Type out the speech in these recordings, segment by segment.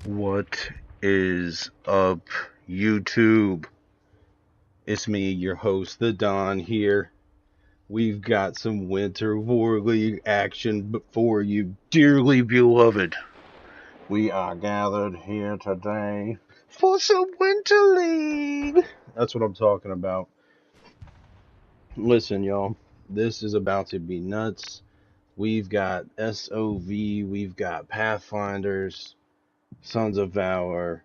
What is up, YouTube? It's me, your host, the Don here. We've got some Winter War League action for you, dearly beloved. We are gathered here today for some Winter League. That's what I'm talking about. Listen, y'all, this is about to be nuts. We've got SoV, we've got Pathfinders, Sons of Valor,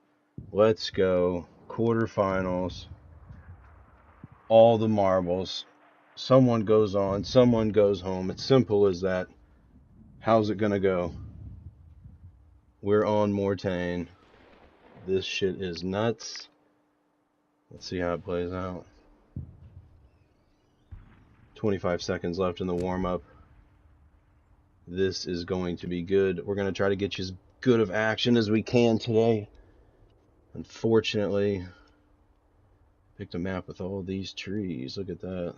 Let's Go, quarterfinals, all the marbles. Someone goes on, someone goes home. It's simple as that. How's it gonna go? We're on Mortain. This shit is nuts. Let's see how it plays out. 25 seconds left in the warm-up. This is going to be good. We're going to try to get you as good of action as we can today. Unfortunately, picked a map with all these trees. Look at that.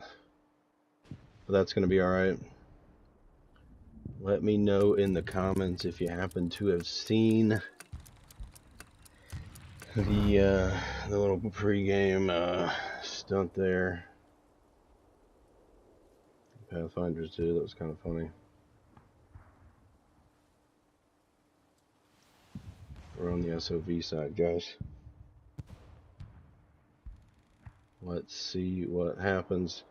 But that's going to be alright. Let me know in the comments if you happen to have seen the little pregame stunt there. Pathfinders too, that was kind of funny. We're on the SoV side, guys. Let's see what happens.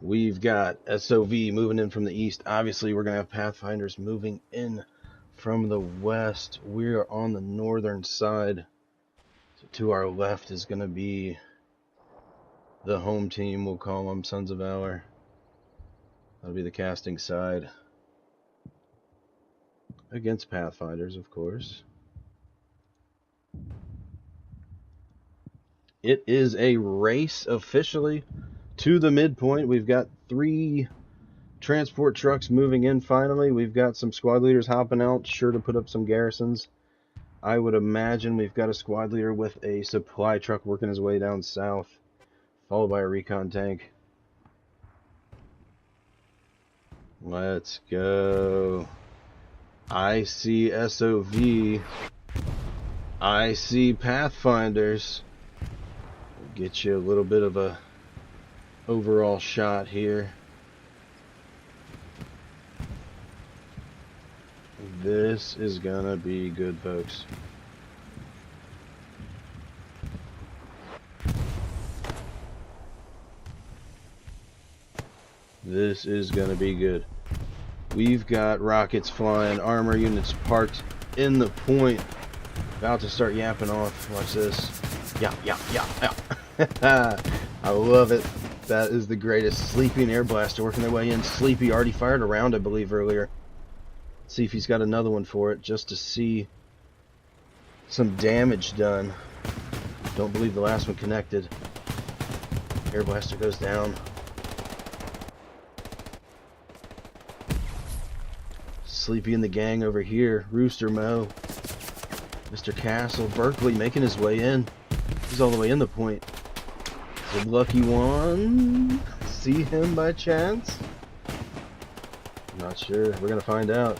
We've got SoV moving in from the east. Obviously, we're going to have Pathfinders moving in from the west. We are on the northern side. So to our left is going to be the home team. We'll call them Sons of Valor. That'll be the casting side. Against Pathfinders, of course. It is a race officially to the midpoint. We've got 3 transport trucks moving in finally. We've got some squad leaders hopping out, sure to put up some garrisons. I would imagine we've got a squad leader with a supply truck working his way down south, followed by a recon tank. Let's go. I see SoV. I see Pathfinders. Get you a little bit of a overall shot here. This is gonna be good, folks. This is gonna be good. We've got rockets flying, armor units parked in the point, about to start yapping off. Watch this. Yeah. I love it. That is the greatest. Sleepy and Air Blaster working their way in. Sleepy already fired a round, I believe, earlier. Let's see if he's got another one for it, just to see some damage done. Don't believe the last one connected. Air Blaster goes down. Sleepy and the gang over here. Rooster Mo. Mr. Castle. Berkeley making his way in. He's all the way in the point. The lucky one. See him by chance? Not sure. We're gonna find out.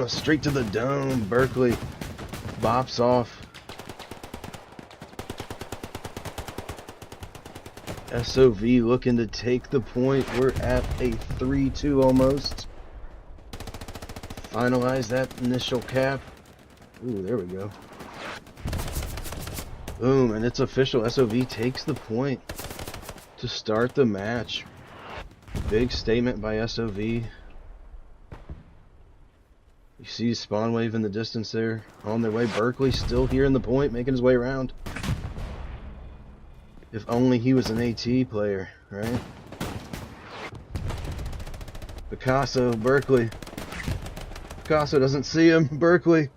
Straight to the dome. Berkeley bops off. SoV looking to take the point. We're at a 3-2 almost. Finalize that initial cap. Ooh, there we go. Boom, and it's official. SoV takes the point to start the match. Big statement by SoV. You see spawn wave in the distance there. On their way. Berkeley still here in the point, making his way around. If only he was an AT player, right? Picasso, Berkeley. Picasso doesn't see him. Berkeley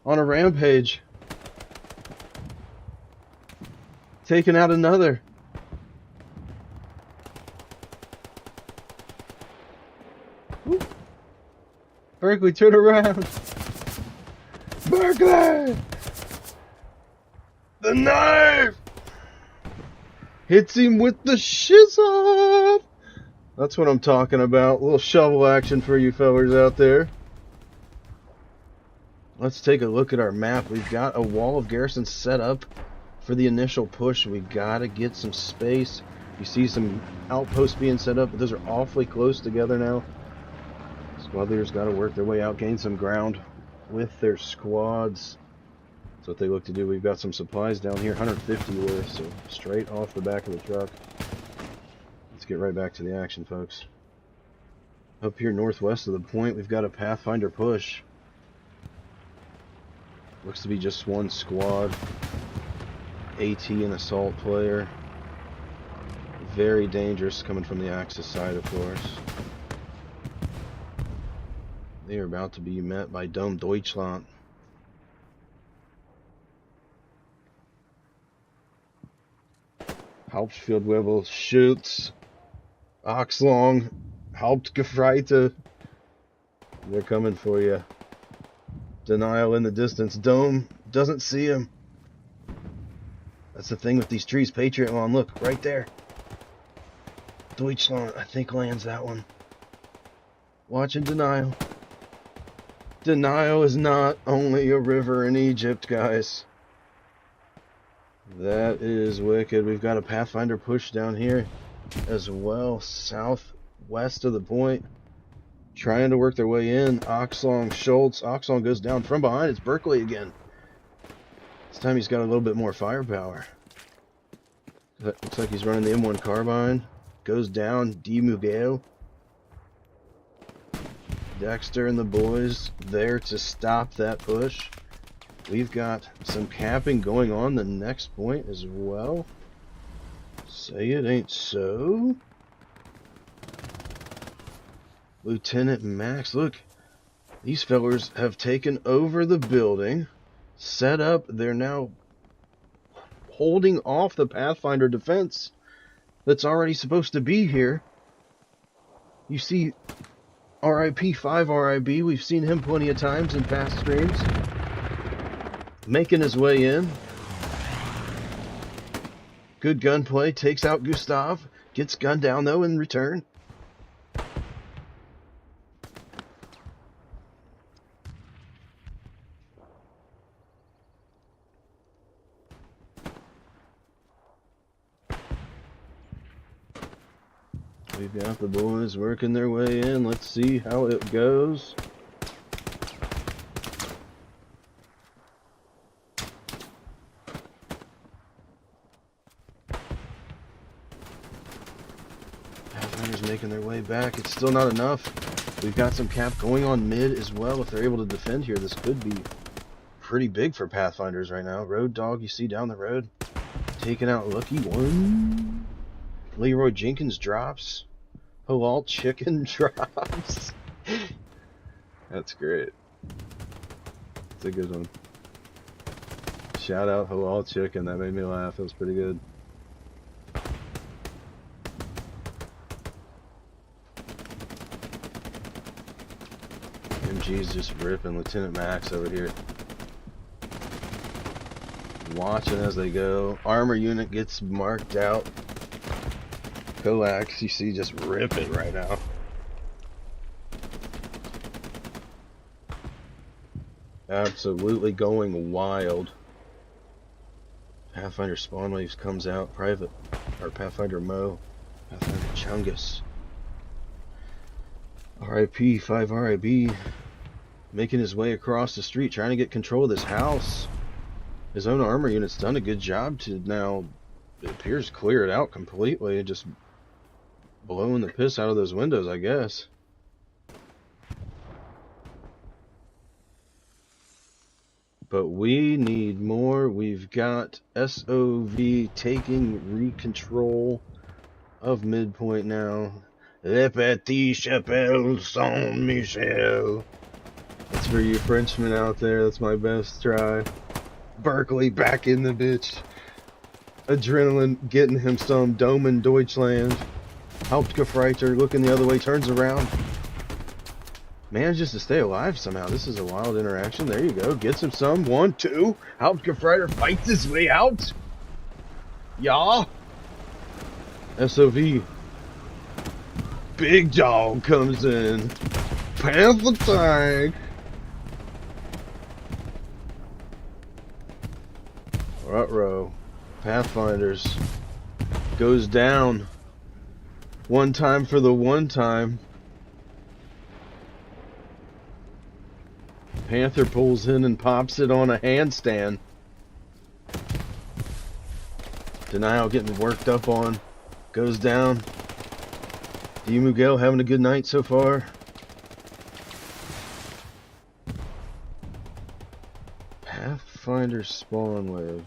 on a rampage. Taking out another. Woo. Berkeley, turn around. Berkeley! The knife! Hits him with the shiz-off! That's what I'm talking about. A little shovel action for you fellers out there. Let's take a look at our map. We've got a wall of garrisons set up for the initial push. We gotta get some space. You see some outposts being set up, but those are awfully close together now. Squad leaders gotta work their way out, gain some ground with their squads. That's what they look to do. We've got some supplies down here, 150 worth, so straight off the back of the truck. Let's get right back to the action, folks. Up here northwest of the point, we've got a Pathfinder push. Looks to be just one squad. AT and assault player. Very dangerous coming from the Axis side, of course. They are about to be met by Dome Deutschland. Hauptfeldwebel, Schütz, Axlong, Hauptgefreite. They're coming for you. Denial in the distance. Dome doesn't see him. That's the thing with these trees. Patriot Lawn, look, right there. Deutschland, I think, lands that one. Watching Denial. Denial is not only a river in Egypt, guys. That is wicked. We've got a Pathfinder push down here as well, southwest of the point. Trying to work their way in. Oxlong, Schultz. Oxlong goes down from behind. It's Berkeley again. This time he's got a little bit more firepower. That looks like he's running the M1 carbine. Goes down. D. Miguel. Dexter and the boys there to stop that push. We've got some capping going on the next point as well. Say it ain't so. Lieutenant Max, look, these fellers have taken over the building, set up. They're now holding off the Pathfinder defense that's already supposed to be here. You see RIP 5 RIB, we've seen him plenty of times in past streams, making his way in. Good gunplay, takes out Gustav, gets gunned down though in return. We've got the boys working their way in. Let's see how it goes. Pathfinder's making their way back. It's still not enough. We've got some cap going on mid as well. If they're able to defend here, this could be pretty big for Pathfinders right now. Road Dog, you see down the road, taking out Lucky One. Leroy Jenkins drops. Halal Chicken drops. That's great. That's a good one. Shout out Halal Chicken. That made me laugh. It was pretty good. MG's just ripping Lieutenant Max over here. Watching as they go. Armor unit gets marked out. Coax, you see, just rip it right now. Absolutely going wild. Pathfinder Spawn Waves comes out. Private, or Pathfinder Mo. Pathfinder Chungus. RIP, 5 RIB. Making his way across the street, trying to get control of this house. His own armor unit's done a good job to now, it appears, clear it out completely and just blowing the piss out of those windows, I guess. But we need more. We've got SOV taking re-control of Midpoint now. Le Petit Chapelle Saint-Michel. That's for you Frenchmen out there. That's my best try. Berkeley back in the bitch. Adrenaline getting him some. Domen Deutschland. Hauptgefreiter looking the other way, turns around. Manages to stay alive somehow. This is a wild interaction. There you go. Gets him some. 1, 2. Hauptgefreiter fights his way out. Yeah. SOV. Big dog comes in. Panther tank. Ruh-roh. Pathfinders goes down. One time for the one time. Panther pulls in and pops it on a handstand. Denial getting worked up on. Goes down. Miguel having a good night so far. Pathfinder spawn wave.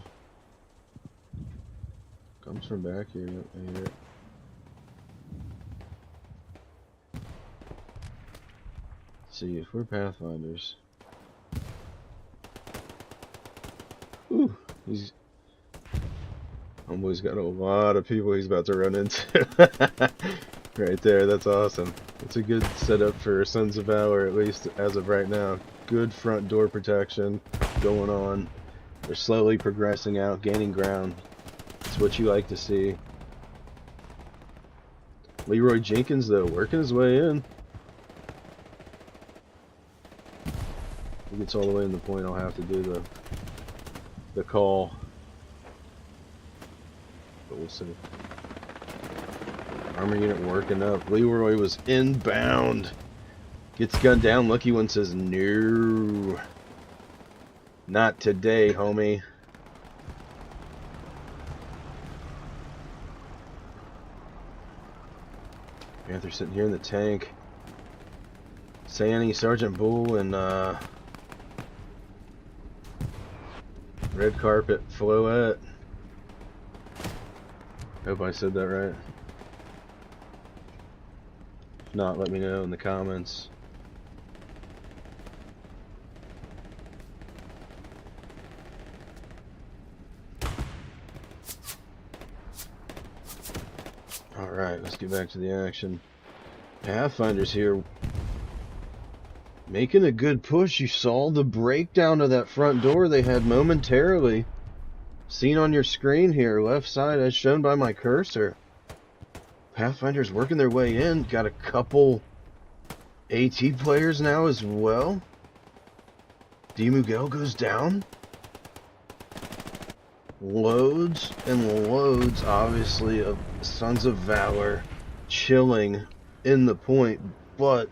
Comes from back here. I hear it. Let's see if we're Pathfinders. Ooh, he's homeboy's got a lot of people he's about to run into. Right there, that's awesome. It's a good setup for Sons of Valor, at least as of right now. Good front door protection going on. They're slowly progressing out, gaining ground. It's what you like to see. Leroy Jenkins, though, working his way in. If he gets all the way in the point, I'll have to do the call. But we'll see. Armor unit working up. Leroy was inbound. Gets gunned down. Lucky One says, no. Not today, homie. Panther sitting here in the tank. Sandy, Sergeant Bull, and Red Carpet Floette. Hope I said that right. If not, let me know in the comments. Alright, let's get back to the action. Pathfinders here making a good push. You saw the breakdown of that front door they had momentarily. Seen on your screen here, left side as shown by my cursor. Pathfinders working their way in. Got a couple AT players now as well. Miguel goes down. Loads and loads, obviously, of Sons of Valor chilling in the point, but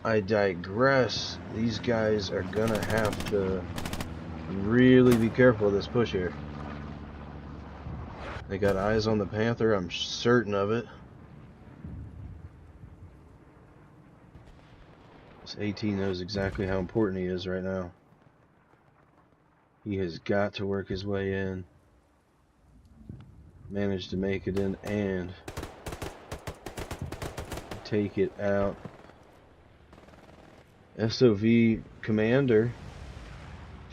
I digress. These guys are gonna have to really be careful of this push here. They got eyes on the Panther, I'm certain of it. This AT knows exactly how important he is right now. He has got to work his way in. Managed to make it in and take it out. SoV Commander,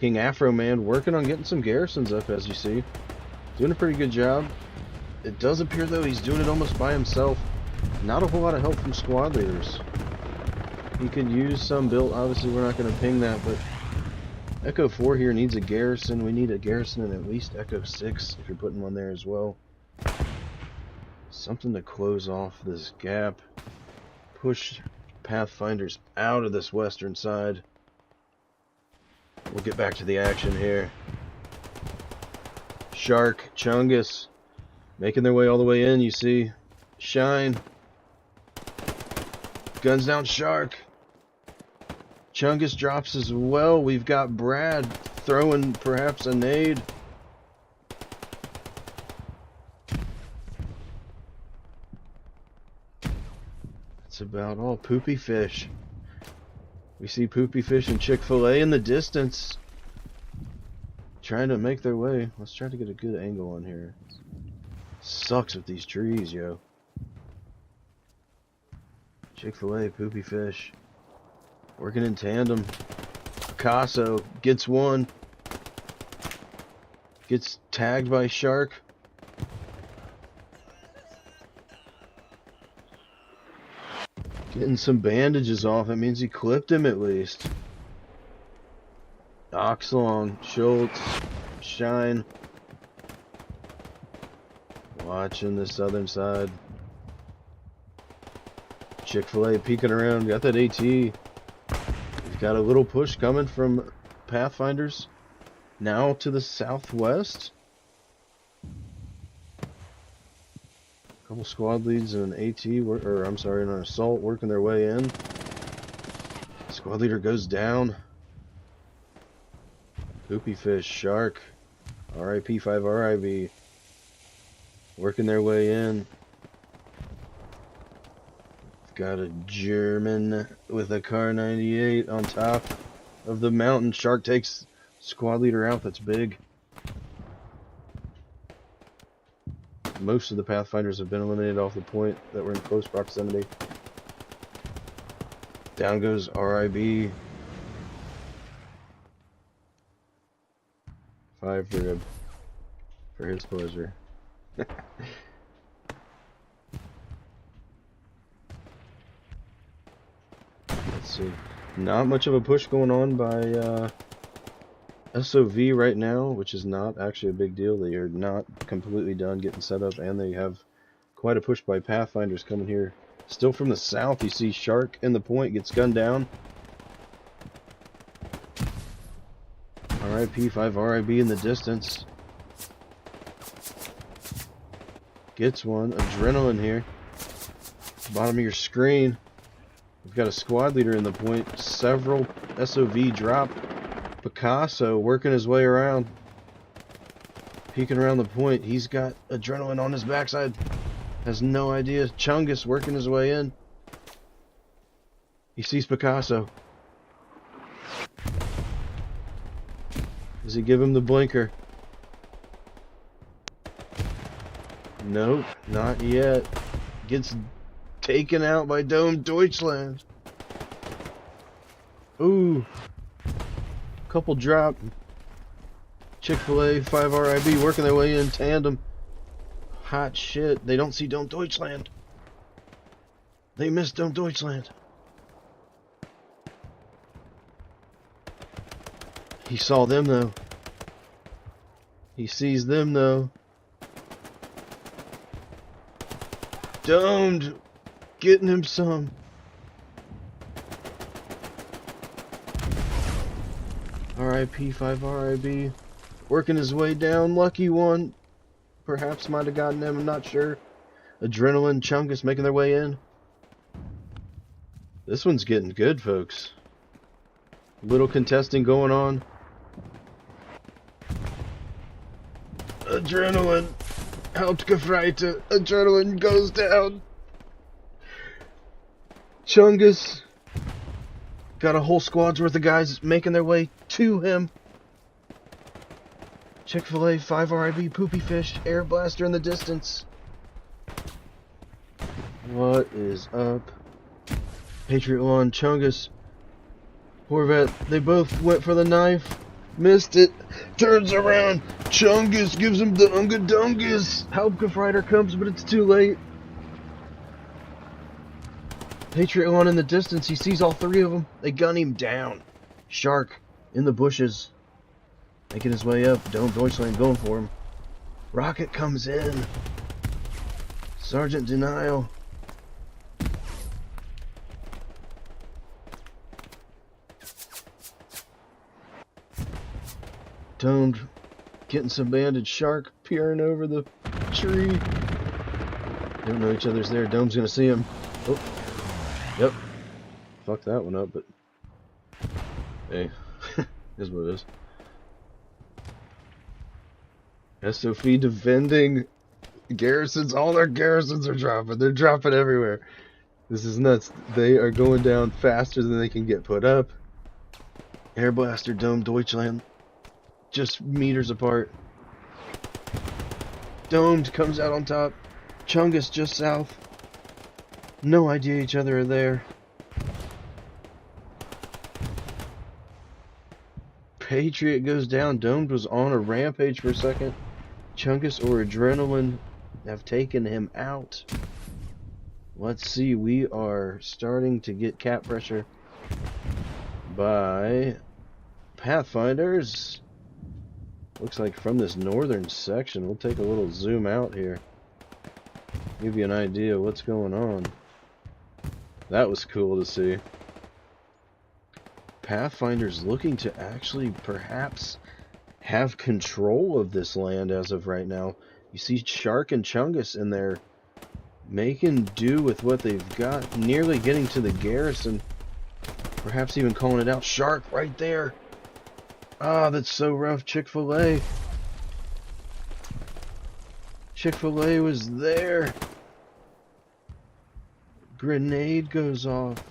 King Afro Man, working on getting some garrisons up, as you see. Doing a pretty good job. It does appear, though, he's doing it almost by himself. Not a whole lot of help from squad leaders. He could use some build. Obviously, we're not going to ping that, but Echo 4 here needs a garrison. We need a garrison in at least Echo 6, if you're putting one there as well. Something to close off this gap. Push Pathfinders out of this western side. We'll get back to the action here. Shark, Chungus, making their way all the way in, you see. Shine. Guns down Shark. Chungus drops as well. We've got Brad throwing perhaps a nade. That's about all. Poopy Fish. We see Poopy Fish and Chick-fil-A in the distance, trying to make their way. Let's try to get a good angle on here. Sucks with these trees, yo. Chick-fil-A, Poopy Fish. Working in tandem. Picasso gets one. Gets tagged by Shark. Getting some bandages off. It means he clipped him at least. Oxlong, Schultz, Shine. Watching the southern side. Chick-fil-A peeking around. Got that AT. We've got a little push coming from Pathfinders. Now to the southwest. A couple squad leads and an AT, or I'm sorry, an assault working their way in. Squad leader goes down. Poopy fish, shark, RIP 5 RIB. Working their way in. Got a German with a Car 98 on top of the mountain. Shark takes squad leader out. That's big. Most of the Pathfinders have been eliminated off the point that were in close proximity. Down goes RIB. 5 rib for his pleasure. Let's see. Not much of a push going on by SoV right now, which is not actually a big deal. They are not completely done getting set up, and they have quite a push by Pathfinders coming here. Still from the south, you see Shark in the point, gets gunned down. RIP 5 RIB in the distance. Gets one. Adrenaline here. Bottom of your screen. We've got a squad leader in the point. Several SOV drop. Picasso working his way around. Peeking around the point. He's got adrenaline on his backside. Has no idea. Chungus working his way in. He sees Picasso. Does he give him the blinker? Nope, not yet. Gets taken out by Dome Deutschland. Ooh. Couple drop. Chick-fil-A, 5 RIB working their way in tandem. Hot shit. They don't see Dome Deutschland. They missed Dome Deutschland. He saw them though. He sees them though. Domed. Getting him some. RIP 5 RIB. Working his way down. Lucky one. Perhaps might have gotten him. I'm not sure. Adrenaline, Chungus making their way in. This one's getting good, folks. Little contesting going on. Adrenaline. Hauptgefreite. Adrenaline goes down. Chungus. Got a whole squad's worth of guys making their way to him. Chick-fil-A, 5 RIB, Poopy Fish, Air Blaster in the distance. What is up? Patriot 1, Chungus, Corvette, they both went for the knife. Missed it. Turns around. Chungus gives him the Unga Dungus. Hauptgefreiter comes, but it's too late. Patriot 1 in the distance. He sees all three of them. They gun him down. Shark in the bushes. Making his way up. Dome Deutschland going for him. Rocket comes in. Sergeant Denial. Domed. Getting some banded. Shark peering over the tree. They don't know each other's there. Dome's gonna see him. Oh. Yep. Fuck that one up, but hey, is what it is. SOV defending garrisons. All their garrisons are dropping. They're dropping everywhere. This is nuts. They are going down faster than they can get put up. Air Blaster, Dome Deutschland. Just meters apart. Domed comes out on top. Chungus just south. No idea each other are there. Patriot goes down. Domed was on a rampage for a second. Chungus or Adrenaline have taken him out. Let's see. We are starting to get cap pressure by Pathfinders. Looks like from this northern section. We'll take a little zoom out here. Give you an idea of what's going on. That was cool to see. Pathfinder's looking to actually perhaps have control of this land as of right now. You see Shark and Chungus in there making do with what they've got, nearly getting to the garrison, perhaps even calling it out. Shark right there. Ah, that's so rough. Chick-fil-A. Chick-fil-A was there. Grenade goes off.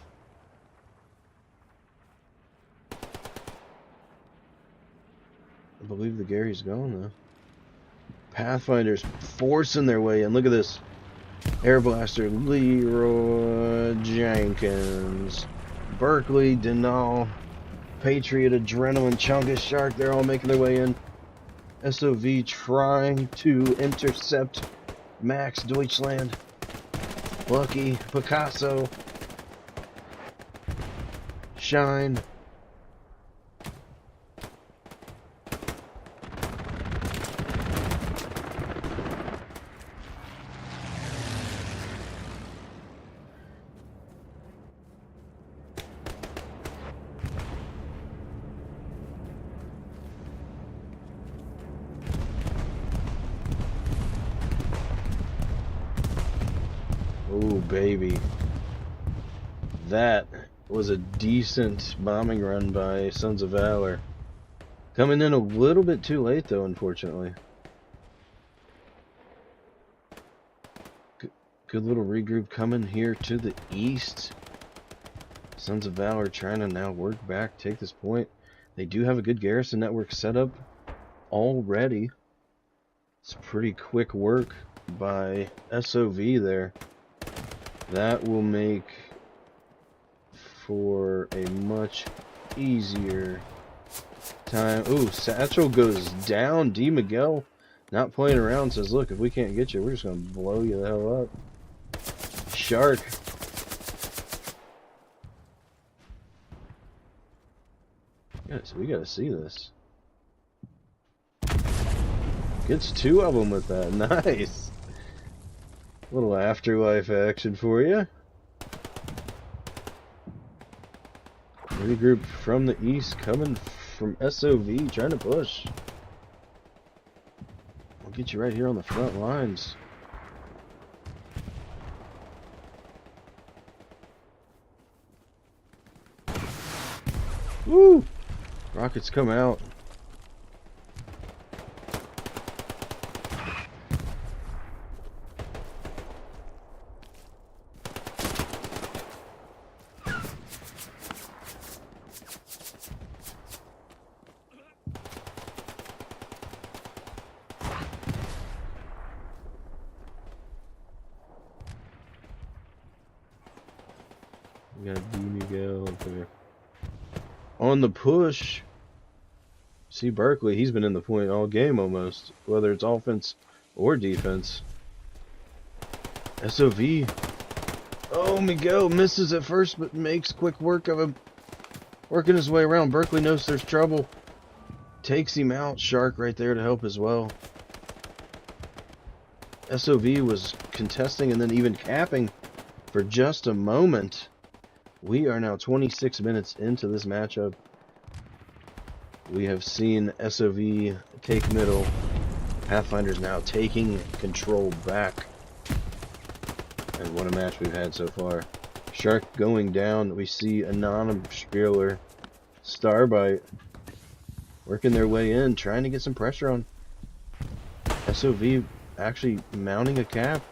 I believe the Gary's gone though. Pathfinders forcing their way in. Look at this. Air Blaster, Leroy Jenkins, Berkeley, Denal, Patriot, Adrenaline, Chungus, Shark, they're all making their way in. SOV trying to intercept Max Deutschland, Lucky, Picasso, Shine. Oh, baby. That was a decent bombing run by Sons of Valor. Coming in a little bit too late, though, unfortunately. Good little regroup coming here to the east. Sons of Valor trying to now work back, take this point. They do have a good garrison network set up already. It's pretty quick work by SOV there. That will make for a much easier time. Ooh, Satchel goes down. D. Miguel not playing around, says, look, if we can't get you, we're just going to blow you the hell up. Shark. Yes, we got to see this. Gets two of them with that. Nice. Little afterlife action for you. Regroup from the east, coming from SOV, trying to push. We'll get you right here on the front lines. Woo! Rockets come out. We got D. Miguel up there. On the push. See Berkeley, he's been in the point all game almost, whether it's offense or defense. SOV. Oh, Miguel misses at first, but makes quick work of him. Working his way around. Berkeley knows there's trouble. Takes him out. Shark right there to help as well. SOV was contesting and then even capping for just a moment. We are now 26 minutes into this matchup. We have seen SOV take middle. Pathfinder's now taking control back. And what a match we've had so far. Shark going down. We see Anonymous Spieler, Starbite working their way in, trying to get some pressure on. SOV actually mounting a cap.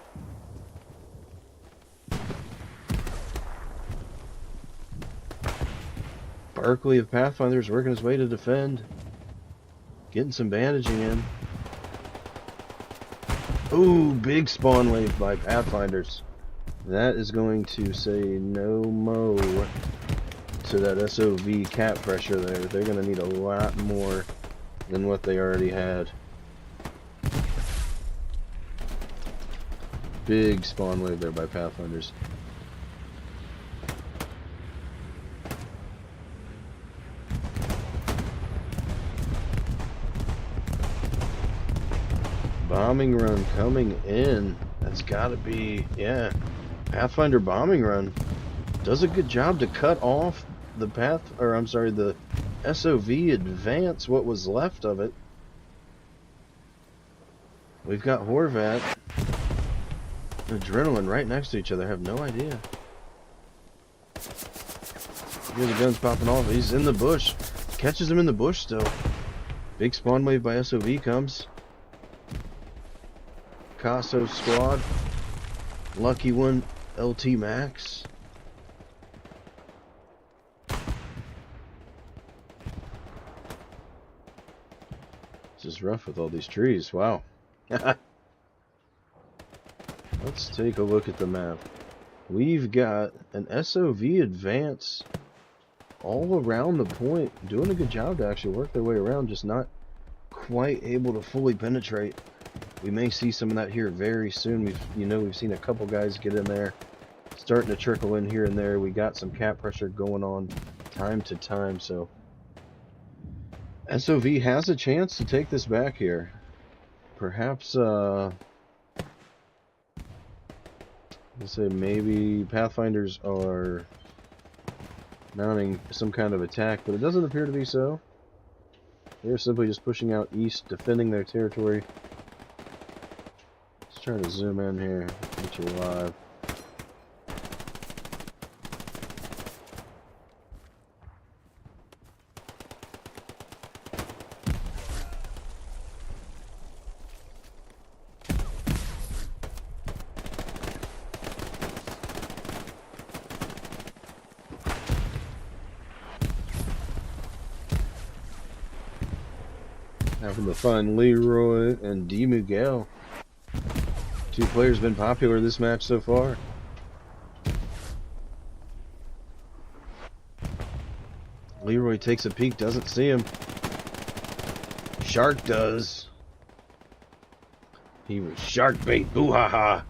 Berkeley of Pathfinders working his way to defend. Getting some bandaging in. Ooh, big spawn wave by Pathfinders. That is going to say no mo to that SOV cap pressure there. They're going to need a lot more than what they already had. Big spawn wave there by Pathfinders. Bombing run coming in. That's got to be, yeah. Pathfinder bombing run does a good job to cut off the the SOV advance, what was left of it. We've got Horvat and Adrenaline right next to each other. I have no idea. Here's the guns popping off. He's in the bush. Catches him in the bush still. Big spawn wave by SoV comes. Casso squad. Lucky one, LT Max. This is rough with all these trees. Wow. Let's take a look at the map. We've got an SoV advance all around the point. Doing a good job to actually work their way around, just not quite able to fully penetrate. We may see some of that here very soon. We've seen a couple guys get in there, starting to trickle in here and there. We got some cap pressure going on time to time, so SoV has a chance to take this back here. Perhaps, let's say maybe Pathfinders are mounting some kind of attack, but it doesn't appear to be so. They're simply just pushing out east, defending their territory. Let's try to zoom in here, get you live. Having to find Leroy and D. Miguel. Two players been popular this match so far. Leroy takes a peek, doesn't see him. Shark does. He was shark bait, boo-ha-ha.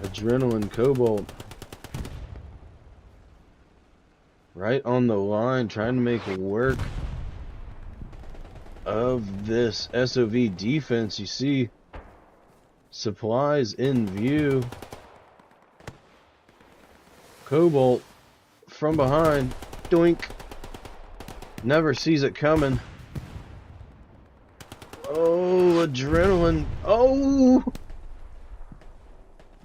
Adrenaline Cobalt. Right on the line, trying to make work of this SoV defense. You see supplies in view. Cobalt from behind, doink. Never sees it coming. Oh, Adrenaline. Oh!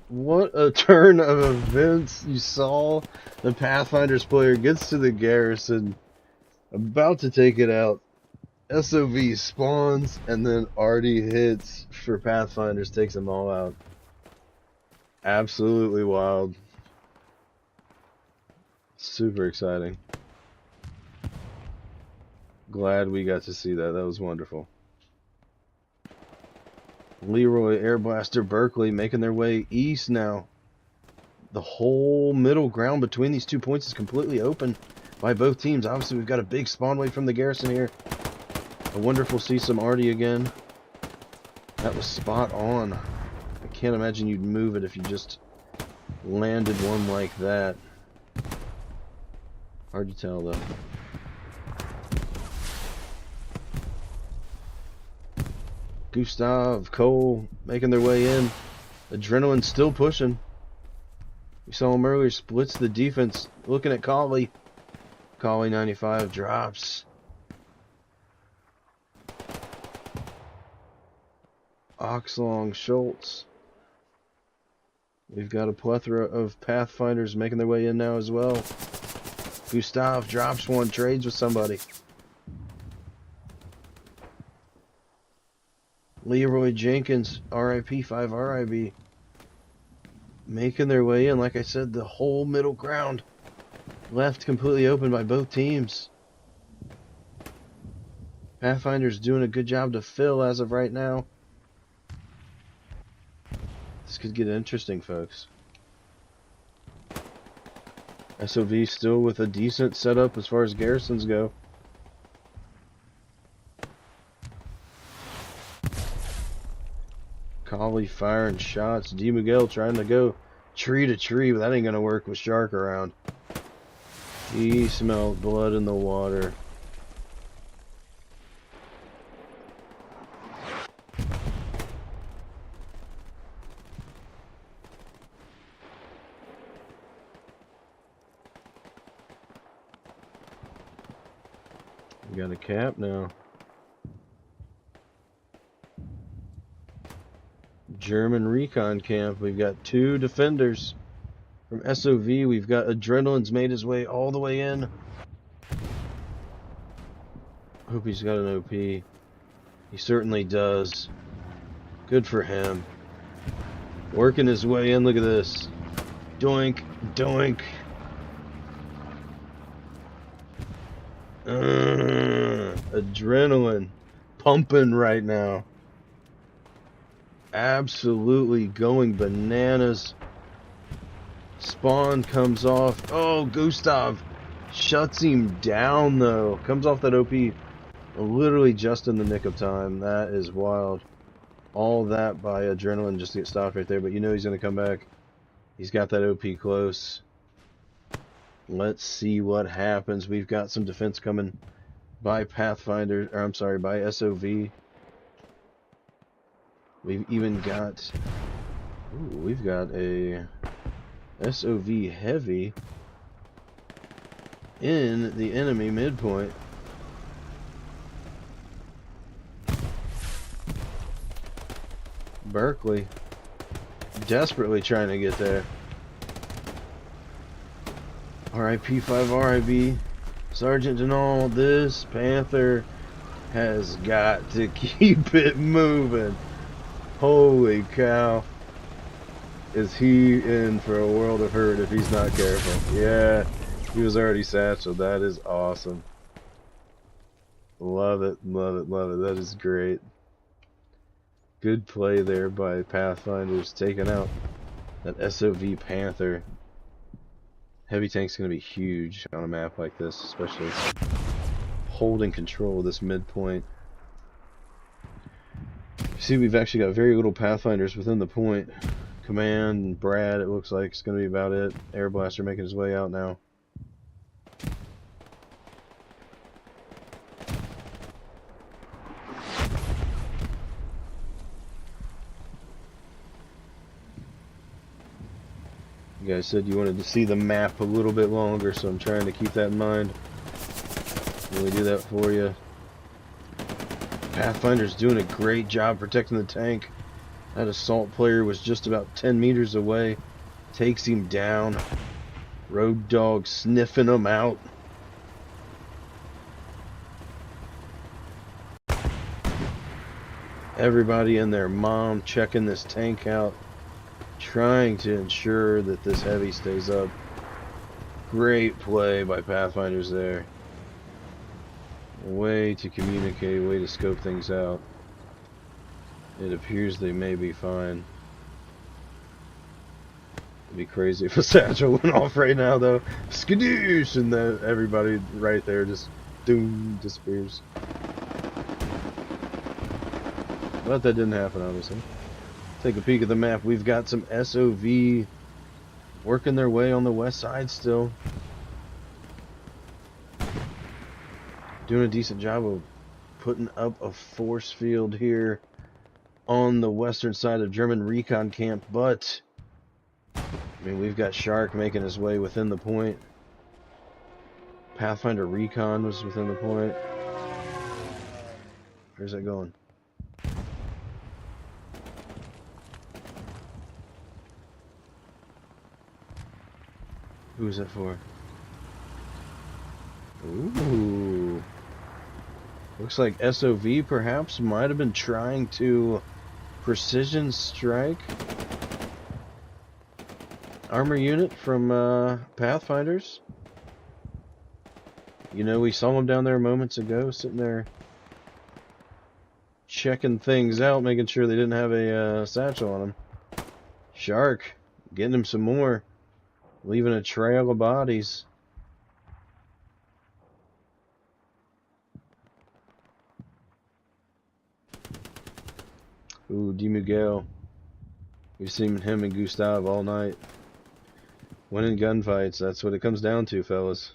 What a turn of events. You saw the Pathfinders player gets to the garrison, about to take it out. SoV spawns and then already hits for Pathfinders, takes them all out. Absolutely wild. Super exciting. Glad we got to see that. That was wonderful. Leroy, Air Blaster, Berkeley making their way east now. The whole middle ground between these 2 points is completely open by both teams. Obviously, we've got a big spawn wave from the garrison here. A wonderful see some Artie again. That was spot on. I can't imagine you'd move it if you just landed one like that. Hard to tell, though. Gustav, Cole making their way in. Adrenaline still pushing. We saw him earlier, splits the defense. Looking at Colley. Colley 95 drops. Oxlong, Schultz. We've got a plethora of Pathfinders making their way in now as well. Gustav drops one, trades with somebody. Leroy Jenkins, RIP 5 RIB. Making their way in, like I said, the whole middle ground left completely open by both teams. Pathfinder's doing a good job to fill as of right now. This could get interesting, folks. SoV still with a decent setup as far as garrisons go. Colley firing shots. D. Miguel trying to go tree to tree, but that ain't gonna work with Shark around. He smelled blood in the water. We got a cap now. German Recon camp. We've got 2 defenders. From SOV, we've got Adrenaline's made his way all the way in. Hope he's got an OP. He certainly does. Good for him. Working his way in. Look at this. Doink, doink. Adrenaline pumping right now. Absolutely going bananas. Spawn comes off. Oh, Gustav shuts him down though. Comes off that OP literally just in the nick of time. That is wild. All that by Adrenaline just to get stopped right there. But you know he's going to come back. He's got that OP close. Let's see what happens. We've got some defense coming by Pathfinder, or I'm sorry, by SOV. We've even got, we've got a SOV heavy in the enemy midpoint. Berkeley desperately trying to get there. RIP 5 RIB. Sergeant Denal, this Panther has got to keep it moving. Holy cow. Is he in for a world of hurt if he's not careful? Yeah, he was already satcheled. That is awesome. Love it, love it, love it. That is great. Good play there by Pathfinders, taking out that SOV Panther. Heavy tank's going to be huge on a map like this, especially holding control of this midpoint. You see, we've actually got very little Pathfinders within the point. Command and Brad, it looks like it's going to be about it. Air Blaster making his way out now. You guys said you wanted to see the map a little bit longer, so I'm trying to keep that in mind. Really do that for you. Pathfinder's doing a great job protecting the tank. That assault player was just about 10 meters away. Takes him down. Road dog sniffing him out. Everybody and their mom checking this tank out, trying to ensure that this heavy stays up. Great play by Pathfinders there. Way to communicate, way to scope things out. It appears they may be fine. It'd be crazy if a satchel went off right now though. Skadoosh! And then everybody right there just doom disappears. But that didn't happen, obviously. Take a peek at the map. We've got some SOV working their way on the west side still. Doing a decent job of putting up a force field here on the western side of German Recon camp, but I mean, we've got Shark making his way within the point. Pathfinder Recon was within the point. Where's that going? Who's that for? Ooh. Looks like SOV perhaps might have been trying to precision strike armor unit from Pathfinders. You know, we saw him down there moments ago, sitting there checking things out, making sure they didn't have a satchel on him. Shark, getting him some more. Leaving a trail of bodies. Ooh, Di Miguel. We've seen him and Gustav all night. Winning gunfights, that's what it comes down to, fellas.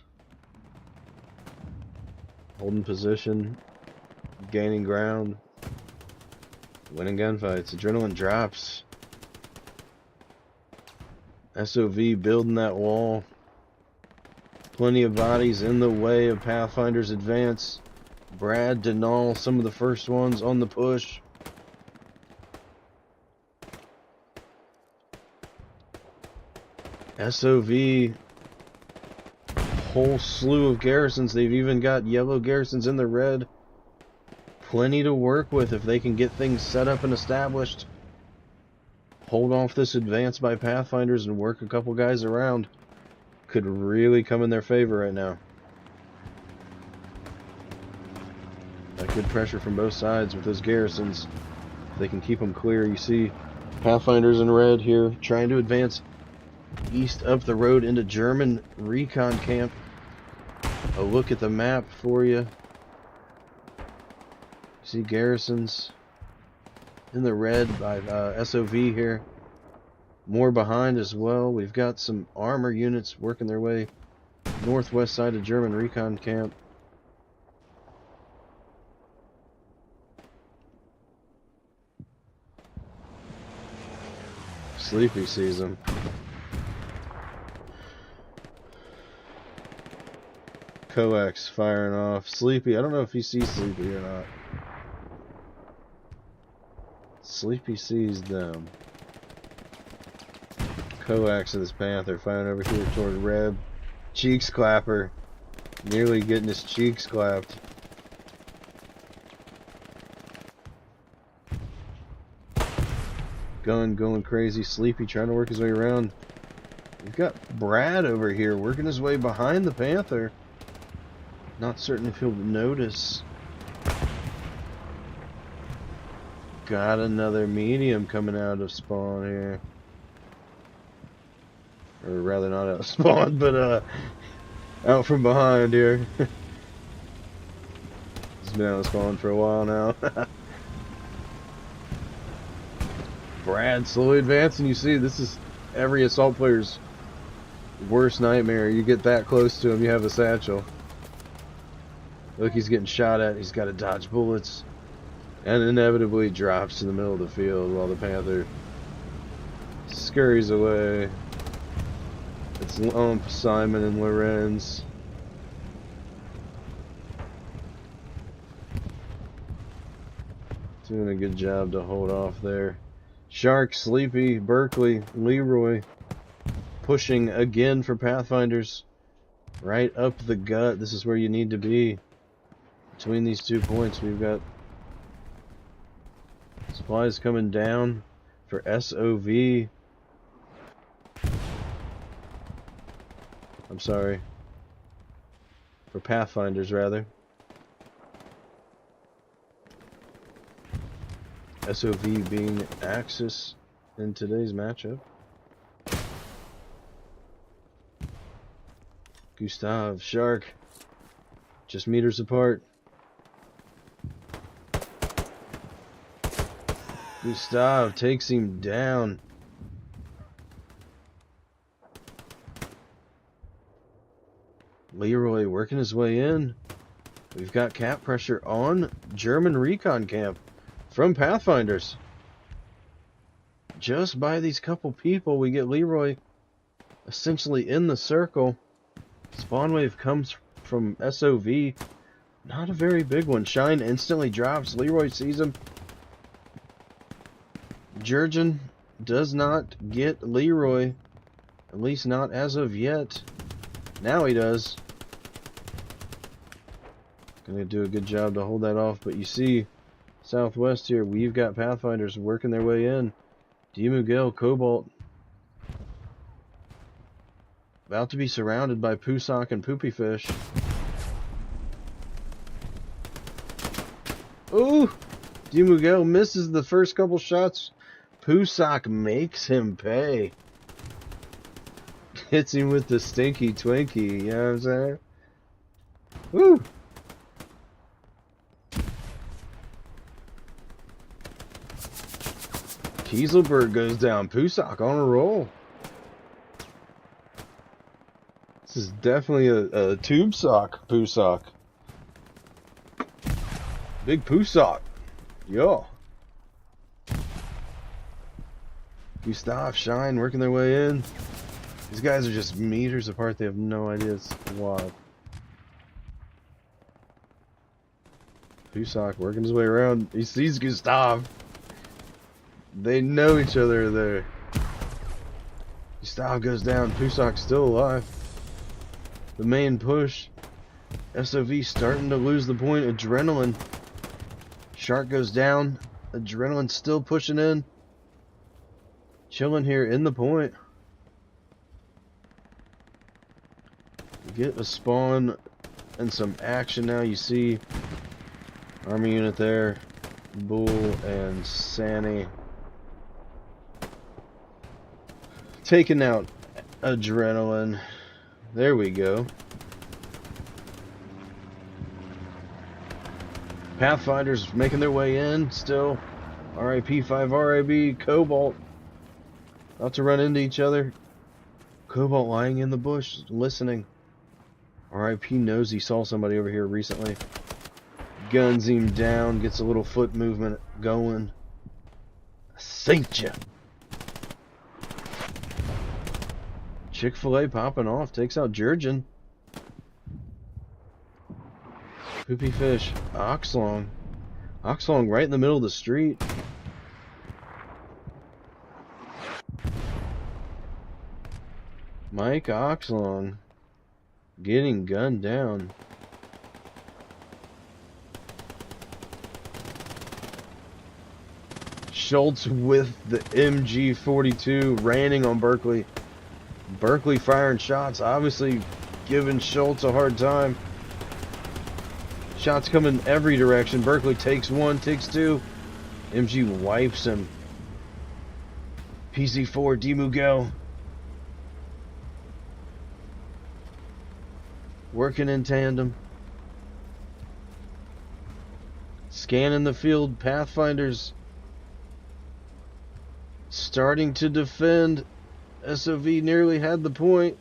Holding position, gaining ground, winning gunfights. Adrenaline drops. SOV building that wall. Plenty of bodies in the way of Pathfinder's advance. Brad, Denal, some of the first ones on the push. SoV, whole slew of garrisons. They've even got yellow garrisons in the red. Plenty to work with if they can get things set up and established. Hold off this advance by Pathfinders and work a couple guys around. Could really come in their favor right now. Got good pressure from both sides with those garrisons. If they can keep them clear. You see Pathfinders in red here trying to advance east up the road into German recon camp. A look at the map for you. See garrisons in the red by SoV here. More behind as well. We've got some armor units working their way northwest side of German recon camp. Sleepy sees them. Coax firing off. Sleepy, I don't know if he sees Sleepy or not. Sleepy sees them. Coax and his Panther firing over here toward Reb. Cheeks clapper. Nearly getting his cheeks clapped. Gun going crazy. Sleepy trying to work his way around. We've got Brad over here working his way behind the Panther. Not certain if he'll notice. Got another medium coming out of spawn here. Or rather not out of spawn, but out from behind here. He's been out of spawn for a while now. Brad slowly advancing. You see, this is every assault player's worst nightmare. You get that close to him, you have a satchel. Look, he's getting shot at. He's got to dodge bullets. And inevitably drops to the middle of the field while the Panther scurries away. It's Lump, Simon, and Lorenz. Doing a good job to hold off there. Shark, Sleepy, Berkeley, Leroy pushing again for Pathfinders. Right up the gut. This is where you need to be. Between these 2 points, we've got supplies coming down for SoV. I'm sorry. For Pathfinders, rather. SoV being Axis in today's matchup. Gustav, Shark, just meters apart. Gustav takes him down. Leroy working his way in. We've got cap pressure on German recon camp from Pathfinders. Just by these couple people, we get Leroy essentially in the circle. Spawn wave comes from SoV. Not a very big one. Shine instantly drops. Leroy sees him. Jurgen does not get Leroy. At least not as of yet. Now he does. Gonna do a good job to hold that off, but you see southwest here, we've got Pathfinders working their way in. Miguel, Cobalt about to be surrounded by Pusak and Poopy Fish. Ooh! Miguel misses the first couple shots. Pusak makes him pay. Hits him with the stinky Twinkie, you know what I'm saying? Woo! Kieselberg goes down. Pusak on a roll. This is definitely a tube sock Pusak. Big Pusak. Yo. Gustav, Shine working their way in. These guys are just meters apart. They have no idea it's wild. Pusak working his way around. He sees Gustav. They know each other there. Style goes down. Pusok's still alive. The main push. SoV starting to lose the point. Adrenaline. Shark goes down. Adrenaline still pushing in. Chilling here in the point. Get a spawn and some action now. You see army unit there. Bull and Sanny. Taking out Adrenaline. There we go. Pathfinders making their way in still. RIP 5 RIB. Cobalt. About to run into each other. Cobalt lying in the bush listening. RIP knows he saw somebody over here recently. Guns him down. Gets a little foot movement going. I synced ya. Chick-fil-A popping off. Takes out Jurgen. Poopy Fish. Oxlong. Oxlong right in the middle of the street. Mike Oxlong getting gunned down. Schultz with the MG42 raining on Berkeley. Berkeley firing shots, obviously giving Schultz a hard time. Shots coming every direction. Berkeley takes one, takes two. MG wipes him. PC4, Demugel. Working in tandem. Scanning the field. Pathfinders starting to defend. SoV nearly had the point.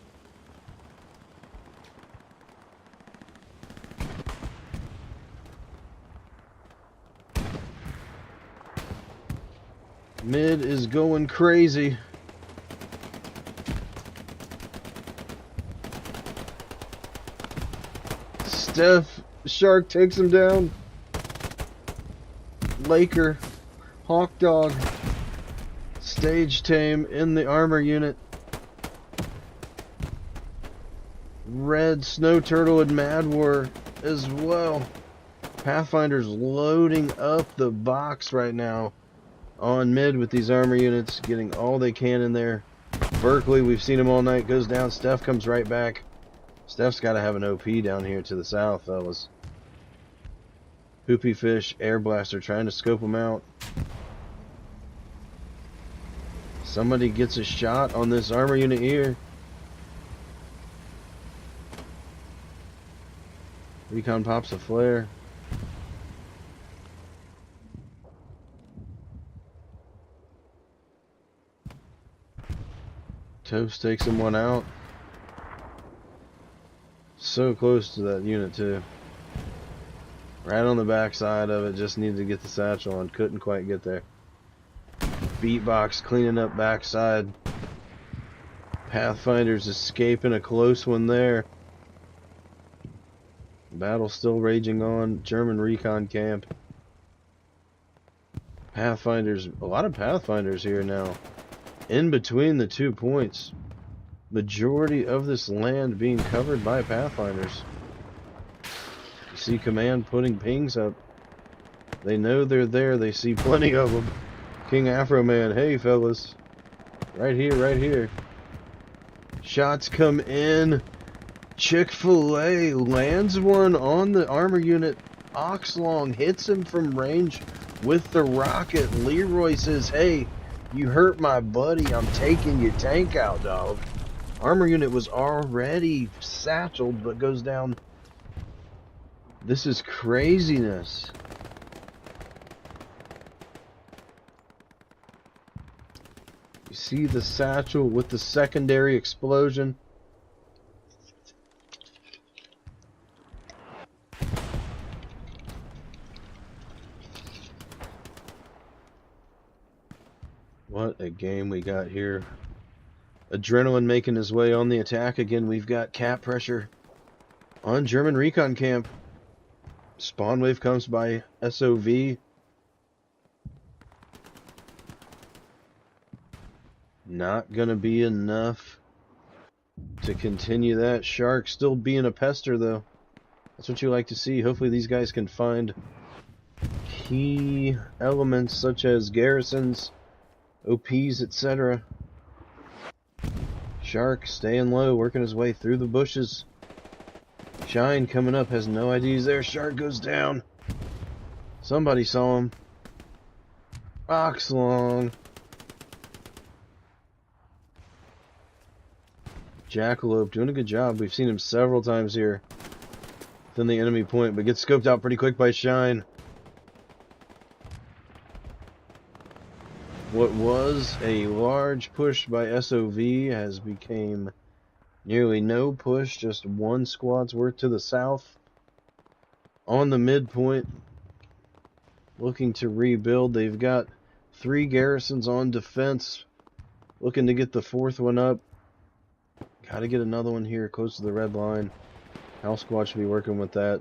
Mid is going crazy. Steph Shark takes him down. Laker, Hawk Dog, Stage Tame in the armor unit. Red, Snow Turtle, and Mad War as well. Pathfinder's loading up the box right now on mid with these armor units, getting all they can in there. Berkeley, we've seen him all night, goes down. Steph comes right back. Steph's got to have an OP down here to the south, fellas. Poopy Fish, Air Blaster, trying to scope him out. Somebody gets a shot on this armor unit here. Recon pops a flare. Toast takes him one out. So close to that unit too. Right on the back side of it. Just needed to get the satchel on. Couldn't quite get there. Beatbox cleaning up backside. Pathfinders escaping a close one there. Battle still raging on. German recon camp. Pathfinders. A lot of Pathfinders here now. In between the 2 points. Majority of this land being covered by Pathfinders. You see command putting pings up. They know they're there. They see plenty of them. King Afro Man, hey fellas. Right here, right here. Shots come in. Chick-fil-A lands one on the armor unit. Oxlong hits him from range with the rocket. Leroy says, hey, you hurt my buddy. I'm taking your tank out, dog. Armor unit was already satcheled, but goes down. This is craziness. You see the satchel with the secondary explosion. What a game we got here. Adrenaline making his way on the attack again. We've got cap pressure on German recon camp. Spawn wave comes by SoV. Not gonna be enough to continue that. Shark still being a pester, though. That's what you like to see. Hopefully these guys can find key elements such as garrisons, OPs, etc. Shark staying low, working his way through the bushes. Shine coming up, has no idea he's there. Shark goes down. Somebody saw him. Oxlong. Jackalope doing a good job. We've seen him several times here within the enemy point, but gets scoped out pretty quick by Shine. What was a large push by SoV has become nearly no push, just one squad's worth to the south. On the midpoint, looking to rebuild. They've got 3 garrisons on defense, looking to get the 4th one up. Gotta get another one here close to the red line. House squad should be working with that.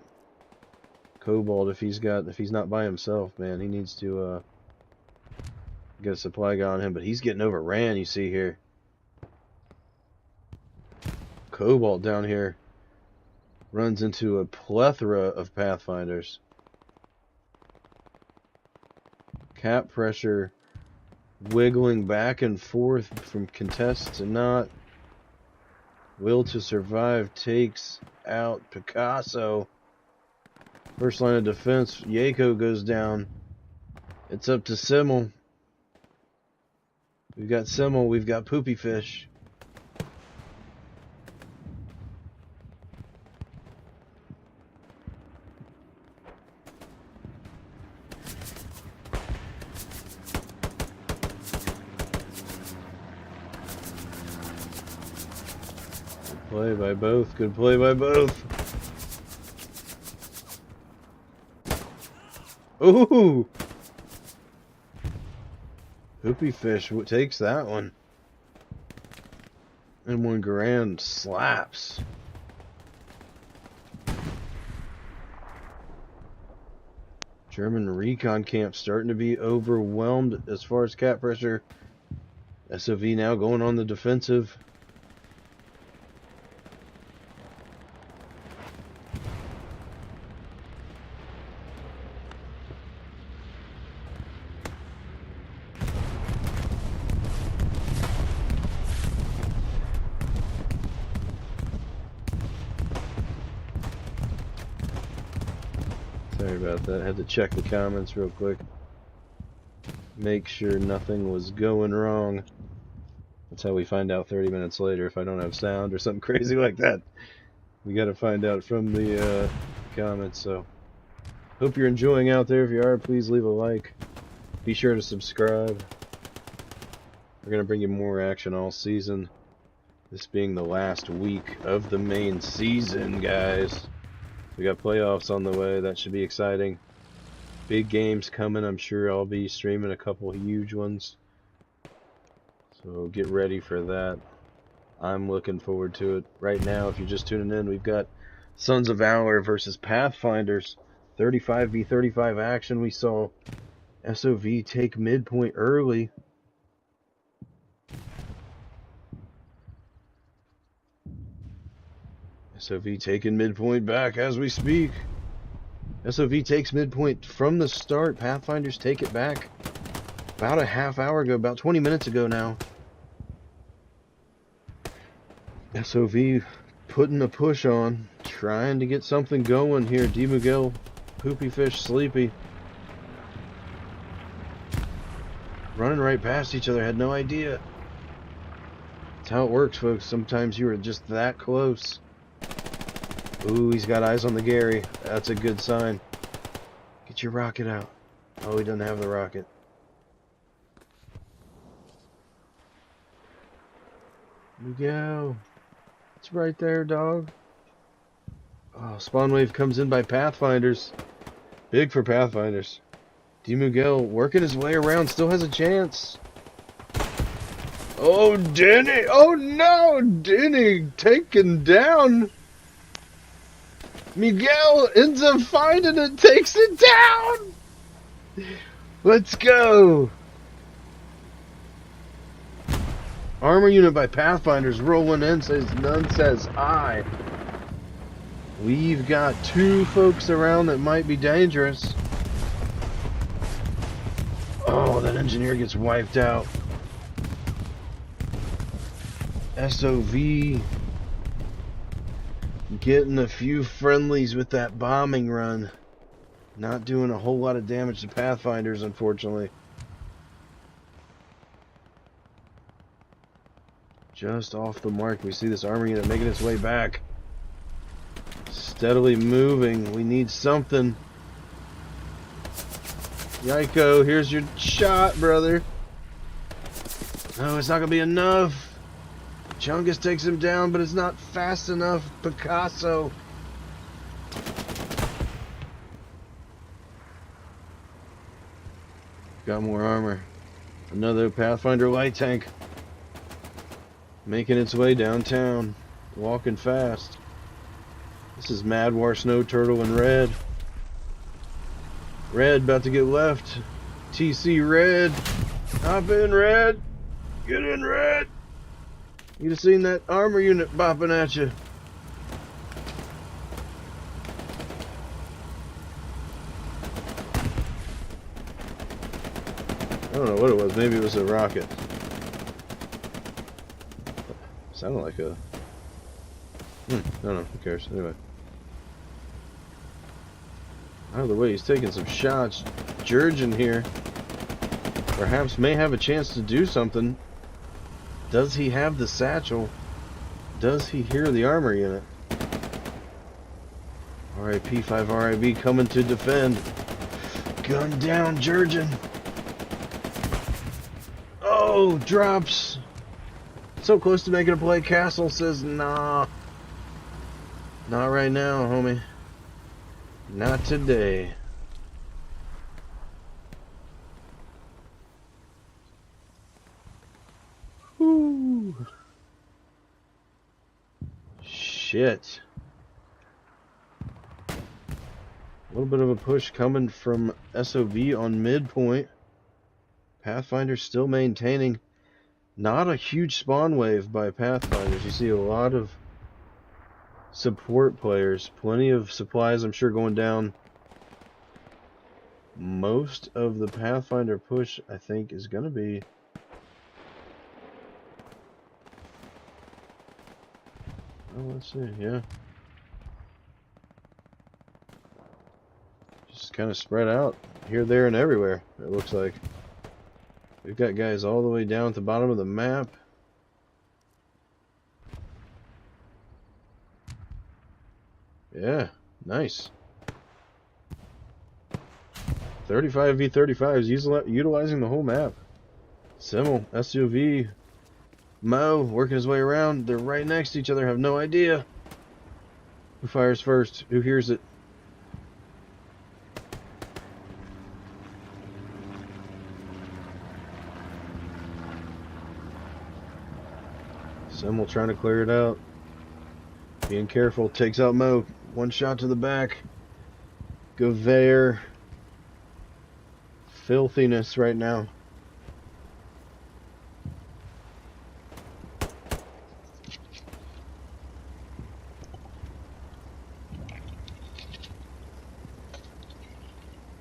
Cobalt, if he's not by himself, man, he needs to get a supply guy on him, but he's getting overran, you see here. Cobalt down here runs into a plethora of Pathfinders. Cap pressure wiggling back and forth from contest to not. Will to survive takes out Picasso. First line of defense, Yako goes down. It's up to Simmel. We've got Simmel, we've got Poopy Fish. Play by both. Good play by both. Ooh! Poopy Fish takes that one. And one grand slaps. German recon camp starting to be overwhelmed as far as cap pressure. SoV now going on the defensive. Sorry about that. I had to check the comments real quick. Make sure nothing was going wrong. That's how we find out 30 minutes later if I don't have sound or something crazy like that. We got to find out from the comments. So, hope you're enjoying out there. If you are, please leave a like. Be sure to subscribe. We're going to bring you more action all season. This being the last week of the main season, guys. We got playoffs on the way. That should be exciting. Big games coming. I'm sure I'll be streaming a couple huge ones. So get ready for that. I'm looking forward to it. Right now, if you're just tuning in, we've got Sons of Valor versus Pathfinders. 35v35 action. We saw SoV take midpoint early. SoV taking midpoint back as we speak. SoV takes midpoint from the start. Pathfinders take it back about a half hour ago, about 20 minutes ago now. SoV putting a push on, trying to get something going here. D. Miguel, Poopy Fish, Sleepy. Running right past each other, had no idea. That's how it works, folks. Sometimes you are just that close. Ooh, he's got eyes on the Gary. That's a good sign. Get your rocket out. Oh, he doesn't have the rocket. Miguel. It's right there, dog. Oh, spawn wave comes in by Pathfinders. Big for Pathfinders. D. Miguel working his way around. Still has a chance. Oh, Denny. Oh, no. Denny taken down. Miguel ends up finding it, takes it down! Let's go! Armor unit by Pathfinders rolling in, says none says I. We've got two folks around that might be dangerous. Oh, that engineer gets wiped out. SoV getting a few friendlies with that bombing run. Not doing a whole lot of damage to Pathfinders, unfortunately. Just off the mark. We see this armor unit making its way back. Steadily moving. We need something. Yiko, here's your shot, brother. No, it's not going to be enough. Chungus takes him down, but it's not fast enough. Picasso. Got more armor. Another Pathfinder light tank. Making its way downtown. Walking fast. This is Mad War Snow Turtle in red. Red about to get left. TC red. Hop in red. Get in red. You'd have seen that armor unit bopping at you. I don't know what it was. Maybe it was a rocket. Sounded like a... I don't know. Who cares? Anyway. Out of the way. He's taking some shots. Jurgen here perhaps may have a chance to do something. Does he have the satchel? Does he hear the armor unit? Alright, P5 RIB coming to defend. Gun down, Jurgen. Oh, drops. So close to making a play. Castle says, nah. Not right now, homie. Not today. Whew. Shit. A little bit of a push coming from SoV on midpoint. Pathfinder still maintaining. Not a huge spawn wave by Pathfinders. You see a lot of support players. Plenty of supplies, I'm sure, going down. Most of the Pathfinder push, I think, is going to be... Oh, let's see, yeah. Just kind of spread out here, there, and everywhere, it looks like. We've got guys all the way down at the bottom of the map. Yeah, nice. 35v35s, utilizing the whole map. Simmel, SUV, Mo, working his way around. They're right next to each other, have no idea. Who fires first? Who hears it? Simmel trying to clear it out. Being careful, takes out Mo. One shot to the back. Gover. Filthiness right now.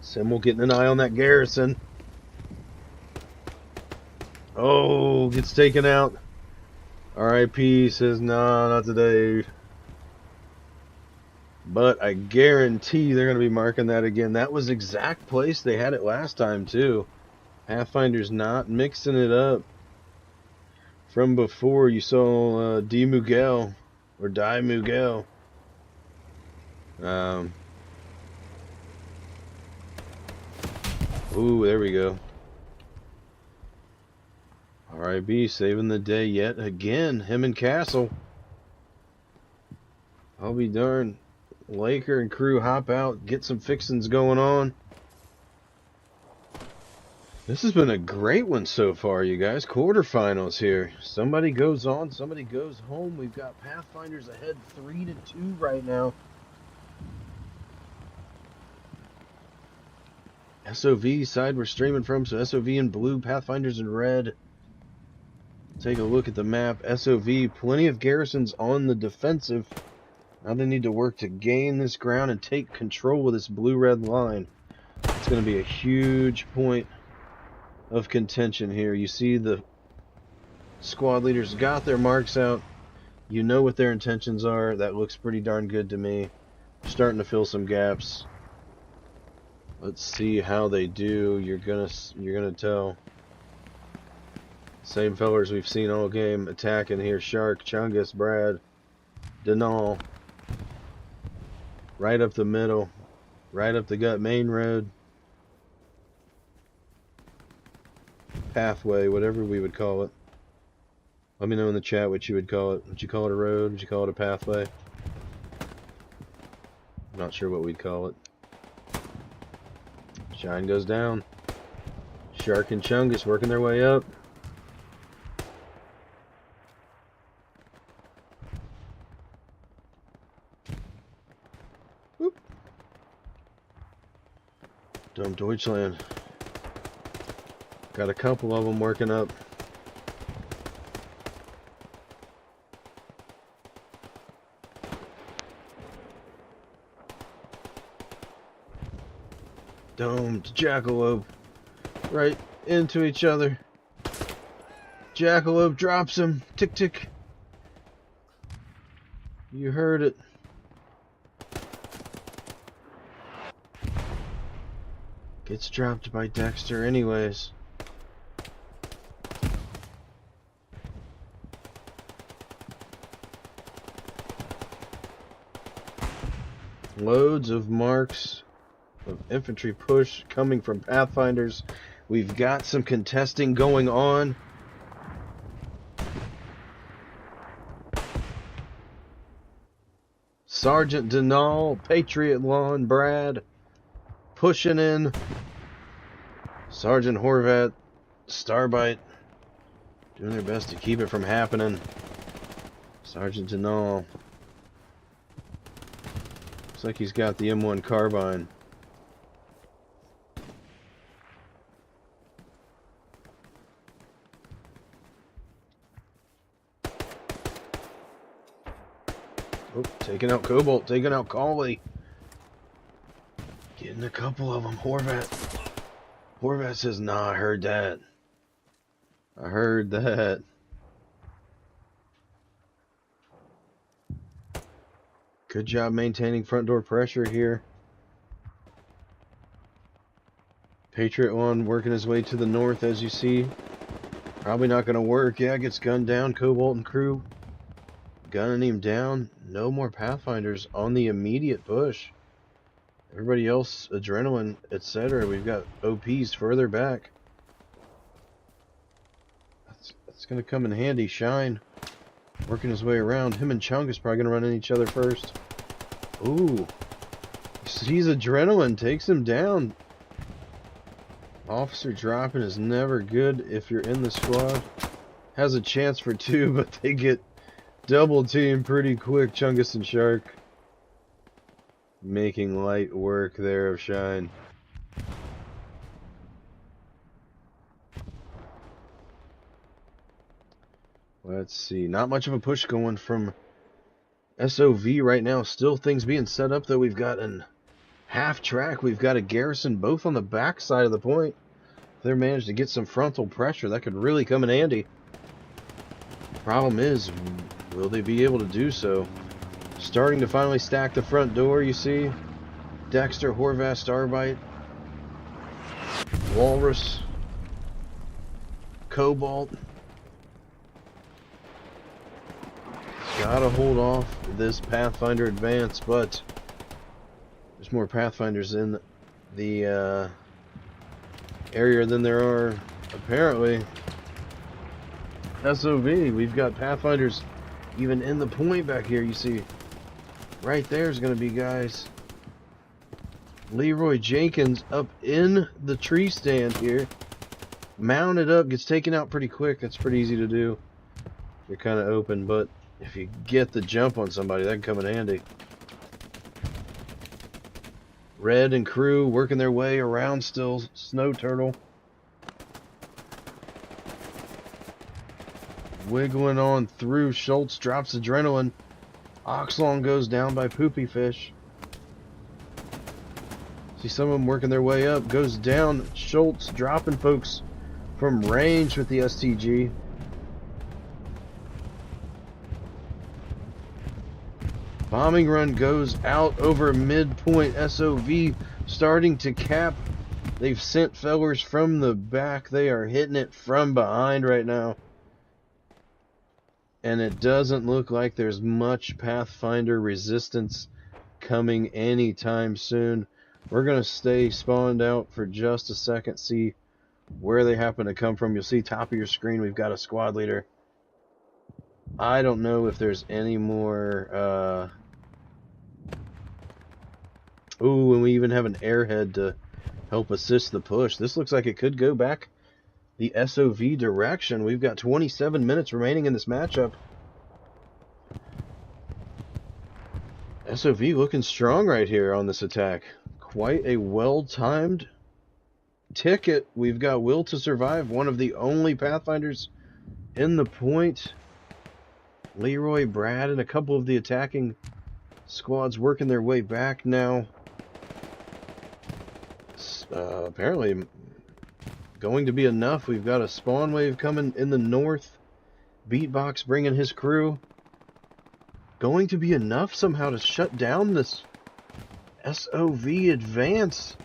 Simmel getting an eye on that garrison. Oh, gets taken out. RIP says, nah, not today. But I guarantee they're going to be marking that again. That was exact place they had it last time, too. Pathfinder's not mixing it up. From before, you saw D. Miguel, or Die Miguel. Ooh, there we go. RIB saving the day yet again. Him and Castle. I'll be darned. Laker and crew hop out, get some fixings going on. This has been a great one so far, you guys. Quarterfinals here. Somebody goes on, somebody goes home. We've got Pathfinders ahead 3-2 right now. SOV side we're streaming from, so SOV in blue, Pathfinders in red. Take a look at the map. SOV, plenty of garrisons on the defensive. Now they need to work to gain this ground and take control of this blue-red line. It's going to be a huge point of contention here. You see the squad leaders got their marks out. You know what their intentions are. That looks pretty darn good to me. Starting to fill some gaps. Let's see how they do. You're gonna tell. Same fellers we've seen all game attacking here. Shark, Chungus, Brad, Denal. Right up the middle. Right up the gut. Main road. Pathway, whatever we would call it. Let me know in the chat what you would call it. Would you call it a road? Would you call it a pathway? I'm not sure what we'd call it. Shine goes down. Shark and Chungus working their way up. Whoop. Dumb Deutschland. Got a couple of them working up. Domed Jackalope right into each other. Jackalope drops him. Tick tick. You heard it. Gets dropped by Dexter anyways. Loads of marks of infantry push coming from Pathfinders. We've got some contesting going on. Sergeant Denal, Patriot Lawn, Brad pushing in. Sergeant Horvat, Starbite doing their best to keep it from happening. Sergeant Denal looks like he's got the M1 carbine. Oh, taking out Cobalt, taking out Cauley. Getting a couple of them. Horvat says, nah, I heard that. I heard that. Good job maintaining front door pressure here. Patriot One working his way to the north, as you see. Probably not going to work. Yeah, gets gunned down. Cobalt and crew gunning him down. No more Pathfinders on the immediate push. Everybody else, adrenaline, etc. We've got OPs further back. That's going to come in handy. Shine working his way around. Him and Chung is probably going to run into each other first. Ooh. Sees adrenaline. Takes him down. Officer dropping is never good if you're in the squad. Has a chance for two, but they get double teamed pretty quick. Chungus and Shark making light work there of Shine. Let's see. Not much of a push going from SOV right now. Still things being set up, though. We've got an half track. We've got a garrison both on the back side of the point. If they're managed to get some frontal pressure, that could really come in handy. Problem is, will they be able to do so? Starting to finally stack the front door, you see. Dexter, Horvat, Starbite, Walrus, Cobalt. Gotta hold off this Pathfinder advance, but there's more Pathfinders in the area than there are apparently SOV. We've got Pathfinders even in the point back here. You see right there's going to be guys. Leroy Jenkins up in the tree stand here, mounted up, gets taken out pretty quick. That's pretty easy to do. You're kind of open, but if you get the jump on somebody, that can come in handy. Red and crew working their way around still. Snow Turtle. wiggling on through. Schultz drops adrenaline. Oxlong goes down by Poopy Fish. See some of them working their way up. Goes down. Schultz dropping folks from range with the STG. Bombing run goes out over midpoint. SOV starting to cap. They've sent fellers from the back. They are hitting it from behind right now. And it doesn't look like there's much Pathfinder resistance coming anytime soon. We're going to stay spawned out for just a second, see where they happen to come from. You'll see top of your screen, we've got a squad leader. I don't know if there's any more... Ooh, and we even have an airhead to help assist the push. This looks like it could go back the SOV direction. We've got 27 minutes remaining in this matchup. SOV looking strong right here on this attack. Quite a well-timed ticket. We've got Will to Survive, one of the only Pathfinders in the point. Leroy, Brad, and a couple of the attacking squads working their way back now. Apparently going to be enough. We've got a spawn wave coming in the north. Beatbox bringing his crew. Going to be enough somehow to shut down this SOV advance.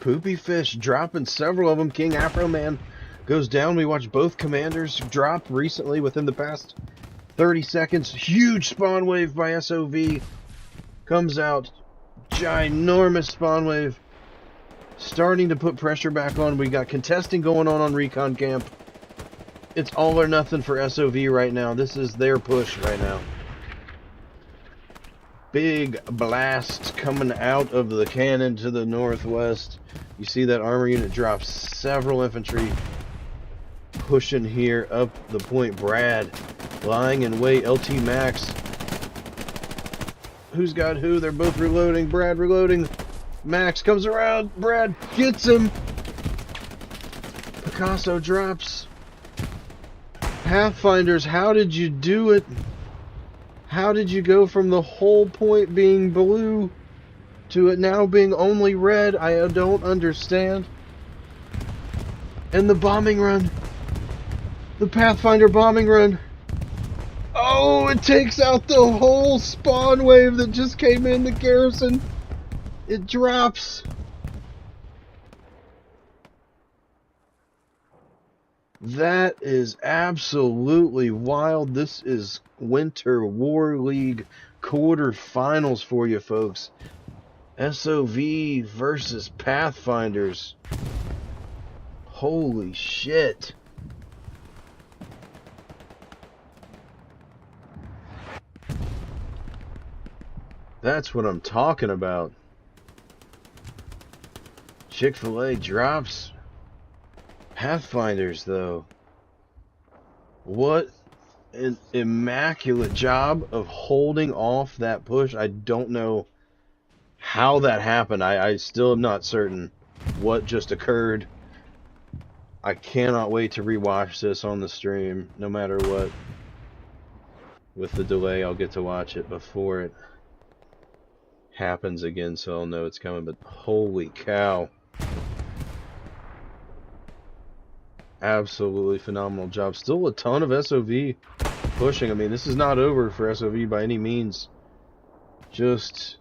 Poopy Fish dropping several of them. King Afro Man goes down. We watched both commanders drop recently within the past 30 seconds. Huge spawn wave by SOV. Comes out. Ginormous spawn wave. Starting to put pressure back on. We got contesting going on Recon camp. It's all or nothing for SOV right now. This is their push right now. Big blast coming out of the cannon to the northwest. You see that armor unit drop several infantry. Pushing here up the point. Brad lying in wait. LT Max. Who's got who? They're both reloading. Brad reloading. Max comes around. Brad gets him. Picasso drops. Pathfinders, how did you do it? How did you go from the whole point being blue to it now being only red? I don't understand. And the bombing run. The Pathfinder bombing run. Oh, it takes out the whole spawn wave that just came in the garrison. It drops. That is absolutely wild. This is Winter War League quarterfinals for you folks. SOV versus Pathfinders. Holy shit. That's what I'm talking about. Chick-fil-A drops. Pathfinders, though. What an immaculate job of holding off that push. I don't know how that happened. I still am not certain what just occurred. I cannot wait to rewatch this on the stream, no matter what. With the delay, I'll get to watch it before it happens again, so I'll know it's coming. But holy cow. Absolutely phenomenal job. Still a ton of SOV pushing. I mean, this is not over for SOV by any means. Just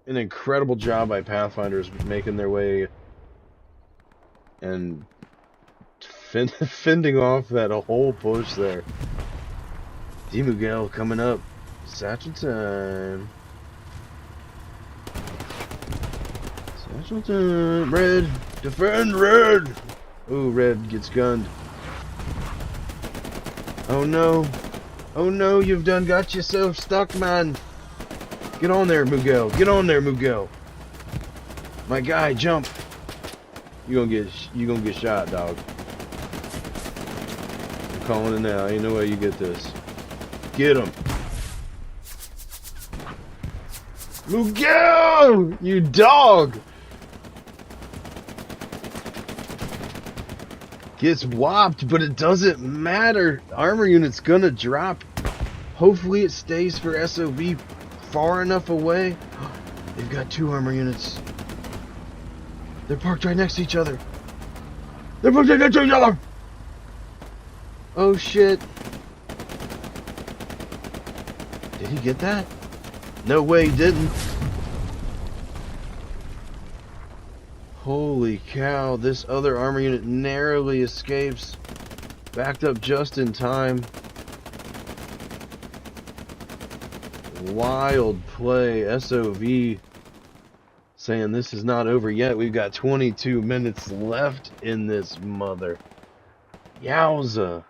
an incredible job by Pathfinders making their way and fending off that whole push there. D-Miguel coming up. Satchel time. Satchel time. Red. Defend Red. Ooh, Red gets gunned. Oh no. Oh no, you've done got yourself stuck, man. Get on there, Miguel. Get on there, Miguel. My guy, jump. You gonna get shot, dog. calling it now. Ain't no way you get this. Get him. Go! You dog! Gets whopped, but it doesn't matter. Armor unit's gonna drop. Hopefully it stays for SoV far enough away. They've got 2 armor units. They're parked right next to each other. They're parked right next to each other! Oh shit. Did he get that? No way he didn't. Holy cow, this other armor unit narrowly escapes. Backed up just in time. Wild play. SoV saying this is not over yet. We've got 22 minutes left in this mother. Yowza.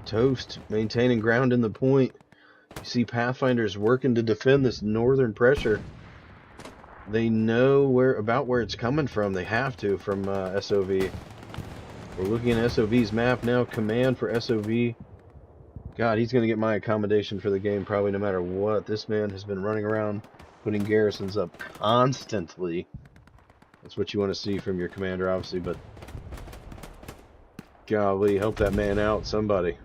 Toast, maintaining ground in the point. You see Pathfinders working to defend this northern pressure. They know where it's coming from. They have to from SoV. We're looking at SoV's map now. Command for SoV. God, he's going to get my accommodation for the game probably no matter what. This man has been running around putting garrisons up constantly. That's what you want to see from your commander, obviously, but golly, help that man out, somebody.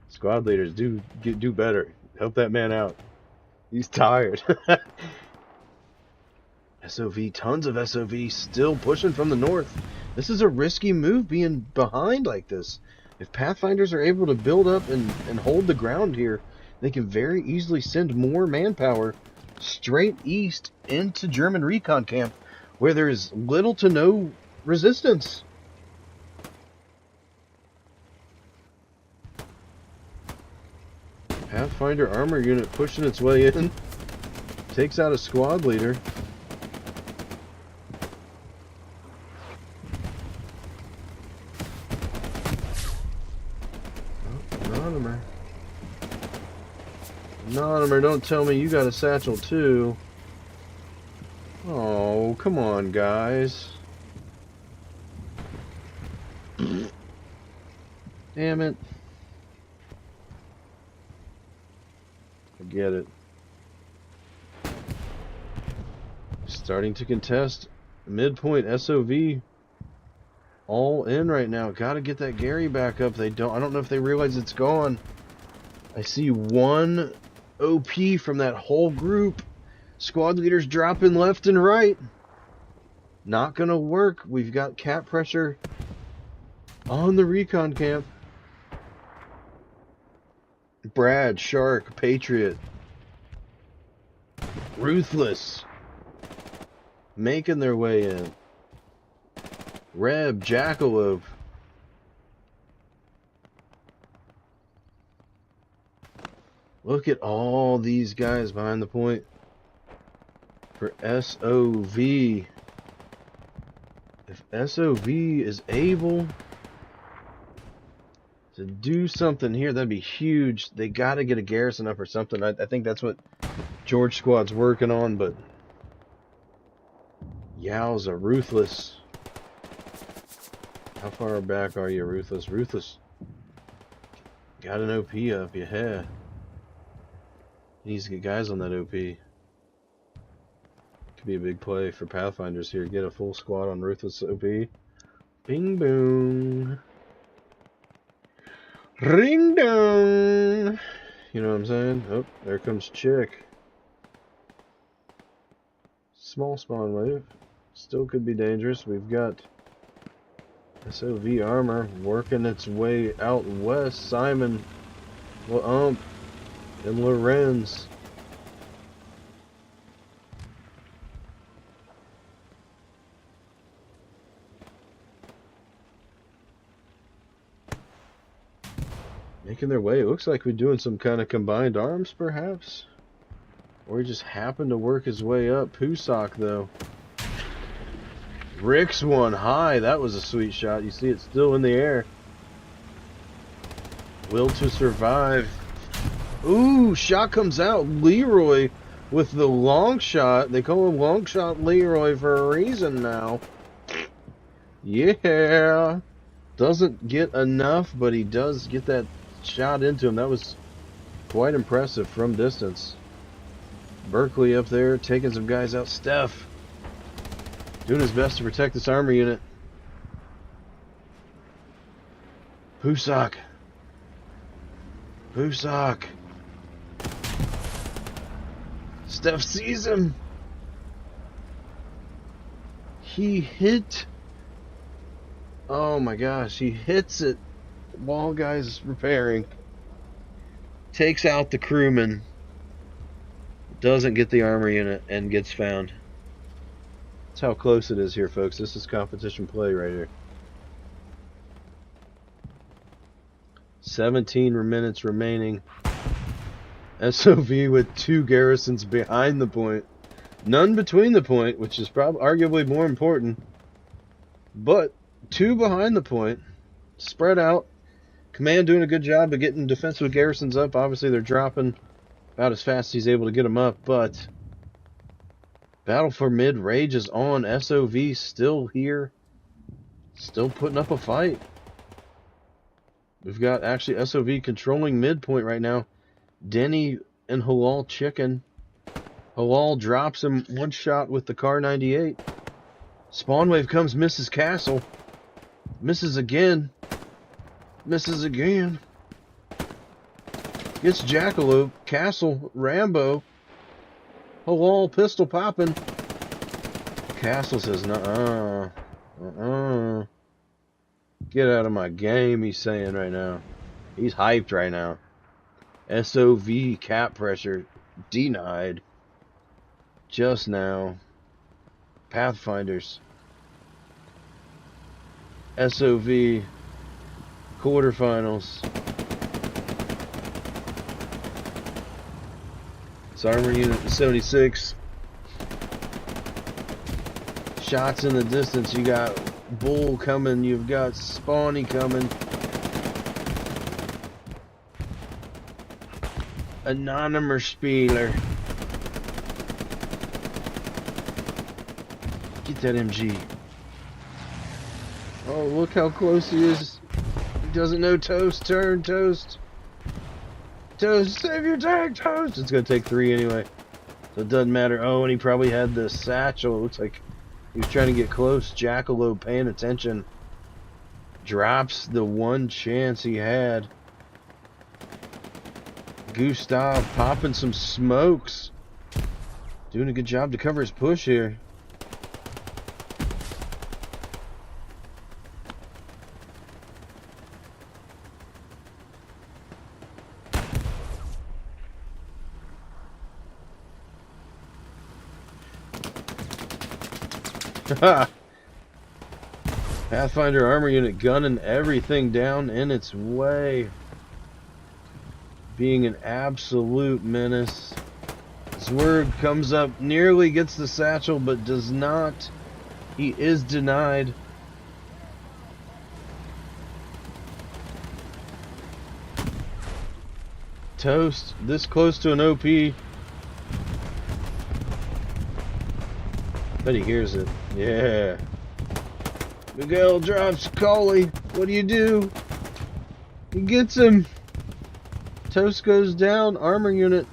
Squad leaders, do better. Help that man out. He's tired. SoV, tons of SoV still pushing from the north. This is a risky move being behind like this. If Pathfinders are able to build up and hold the ground here, they can very easily send more manpower straight east into German recon camp where there is little to no resistance. Pathfinder armor unit pushing its way in. Takes out a squad leader. Oh, Anonymer, don't tell me you got a satchel too. Oh, come on, guys. Damn it. Get it. Starting to contest midpoint. SoV all in right now. Gotta get that Gary back up. I don't know if they realize it's gone. I see one OP from that whole group. Squad leaders dropping left and right. Not gonna work. We've got cap pressure on the recon camp. Brad, Shark, Patriot, Ruthless, making their way in. Reb, Jackalope. Look at all these guys behind the point for SoV. If SoV is able to do something here, that'd be huge. They got to get a garrison up or something. I think that's what George Squad's working on, but yowza, Ruthless. How far back are you, Ruthless? Ruthless got an OP up, yeah. He needs to get guys on that OP. Could be a big play for Pathfinders here. Get a full squad on Ruthless OP. Bing boom. Ring down. You know what I'm saying? Oh, there comes Chick. Small spawn wave. Still could be dangerous. We've got SoV armor working its way out west. Simon, and Lorenz. Making their way. It looks like we're doing some kind of combined arms, perhaps. Or he just happened to work his way up. Pusak, though. Rick's one high. That was a sweet shot. You see it still in the air. Will to survive. Ooh, shot comes out. Leroy with the long shot. They call him Long Shot Leroy for a reason now. Yeah. Doesn't get enough, but he does get that shot into him. That was quite impressive from distance. Berkeley up there taking some guys out. Steph doing his best to protect this armor unit. Pusak. Steph sees him. He hit. Oh my gosh, he hits it while guys repairing. Takes out the crewman. Doesn't get the armor unit and gets found. That's how close it is here, folks. This is competition play right here. 17 minutes remaining. SoV with 2 garrisons behind the point. None between the point, which is probably arguably more important. But 2 behind the point. Spread out. Command doing a good job of getting defensive garrisons up. Obviously, they're dropping about as fast as he's able to get them up. But battle for mid rages on. SoV still here. Still putting up a fight. We've got actually SoV controlling midpoint right now. Denny and Halal chicken. Halal drops him one shot with the Car 98. Spawn wave comes, misses Castle. Misses again. Misses again. Gets Jackalope. Castle. Rambo. Halal pistol popping. Castle says, nuh-uh. Get out of my game, he's saying right now. He's hyped right now. SoV cap pressure denied. Just now. Pathfinders. SoV quarterfinals. It's armor unit 76. Shots in the distance. You got Bull coming. You've got Spawny coming. Anonymous Spieler. Get that MG. Oh, look how close he is. He doesn't know Toast. Turn, Toast. Toast, save your tank, Toast. It's going to take 3 anyway. So it doesn't matter. Oh, and he probably had the satchel. It looks like he was trying to get close. Jackalope paying attention. Drops the one chance he had. Gustav popping some smokes. Doing a good job to cover his push here. Pathfinder armor unit gunning everything down in its way. Being an absolute menace. Zwerg comes up, nearly gets the satchel, but does not. He is denied. Toast, this close to an OP. But he hears it. Yeah. Miguel drops Coley. What do? He gets him. Toast goes down. Armor unit.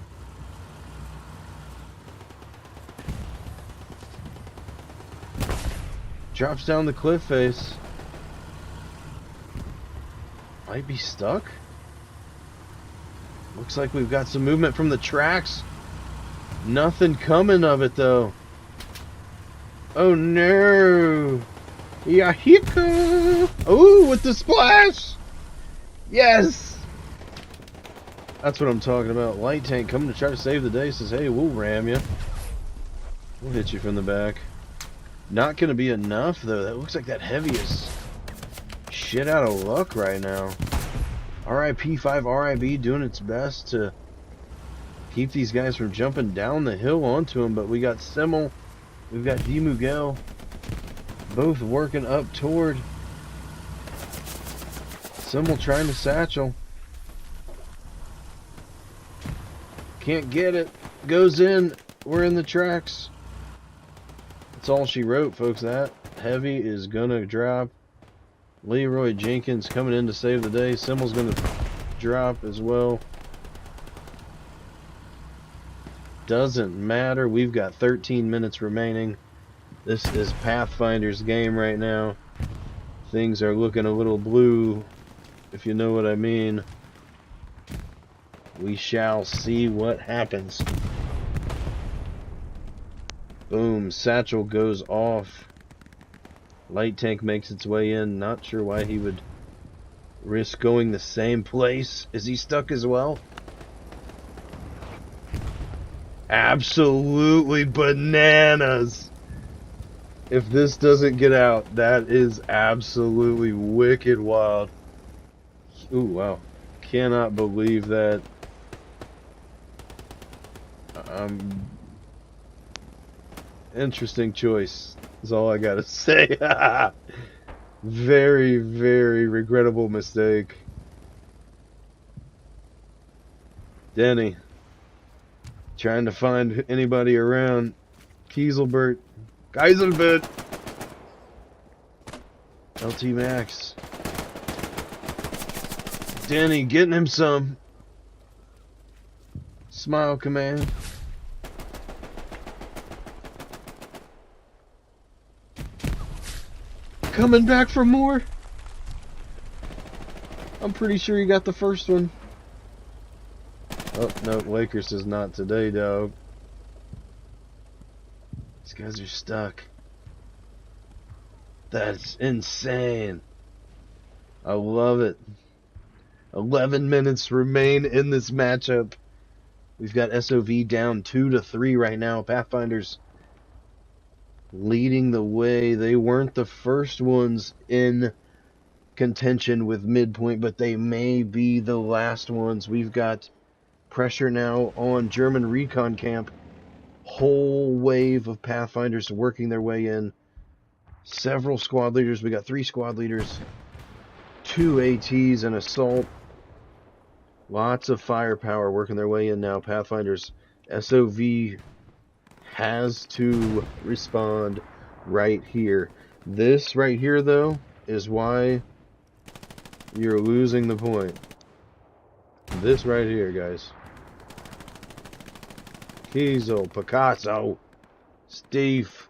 Drops down the cliff face. Might be stuck. Looks like we've got some movement from the tracks. Nothing coming of it though. Oh no! Yahika! Oh, with the splash! Yes! That's what I'm talking about. Light tank coming to try to save the day. Says, hey, we'll ram you. We'll hit you from the back. Not gonna be enough though. That looks like that heavy is shit out of luck right now. RIP5 RIB doing its best to keep these guys from jumping down the hill onto him, but we got Simmel. We've got D. Miguel, both working up toward. Simmel trying to satchel. Can't get it. Goes in. We're in the tracks. That's all she wrote, folks. That Heavy is gonna drop. Leroy Jenkins coming in to save the day. Simmel's gonna drop as well. Doesn't matter. We've got 13 minutes remaining. This is Pathfinder's game right now. Things are looking a little blue, if you know what I mean. We shall see what happens. Boom, satchel goes off. Light tank makes its way in. Not sure why he would risk going the same place. Is he stuck as well? Absolutely bananas. If this doesn't get out, that is absolutely wicked wild. Ooh, wow. Cannot believe that. Interesting choice is all I gotta say. Very, very regrettable mistake. Denny. Trying to find anybody around. Kieselbert. Geiselbert. LT Max. Denny getting him some. Smile command. Coming back for more. I'm pretty sure you got the first one. Oh, no, Lakers is not today, dog. These guys are stuck. That's insane. I love it. 11 minutes remain in this matchup. We've got SOV down 2-3 right now. Pathfinders leading the way. They weren't the first ones in contention with Midpoint, but they may be the last ones. We've got pressure now on German Recon camp. Whole wave of Pathfinders working their way in. Several squad leaders. We got 3 squad leaders, 2 ATs, and assault. Lots of firepower working their way in now. Pathfinders. SOV has to respond right here. This right here, though, is why you're losing the point. This right here, guys. Kiesel, Picasso, Steve.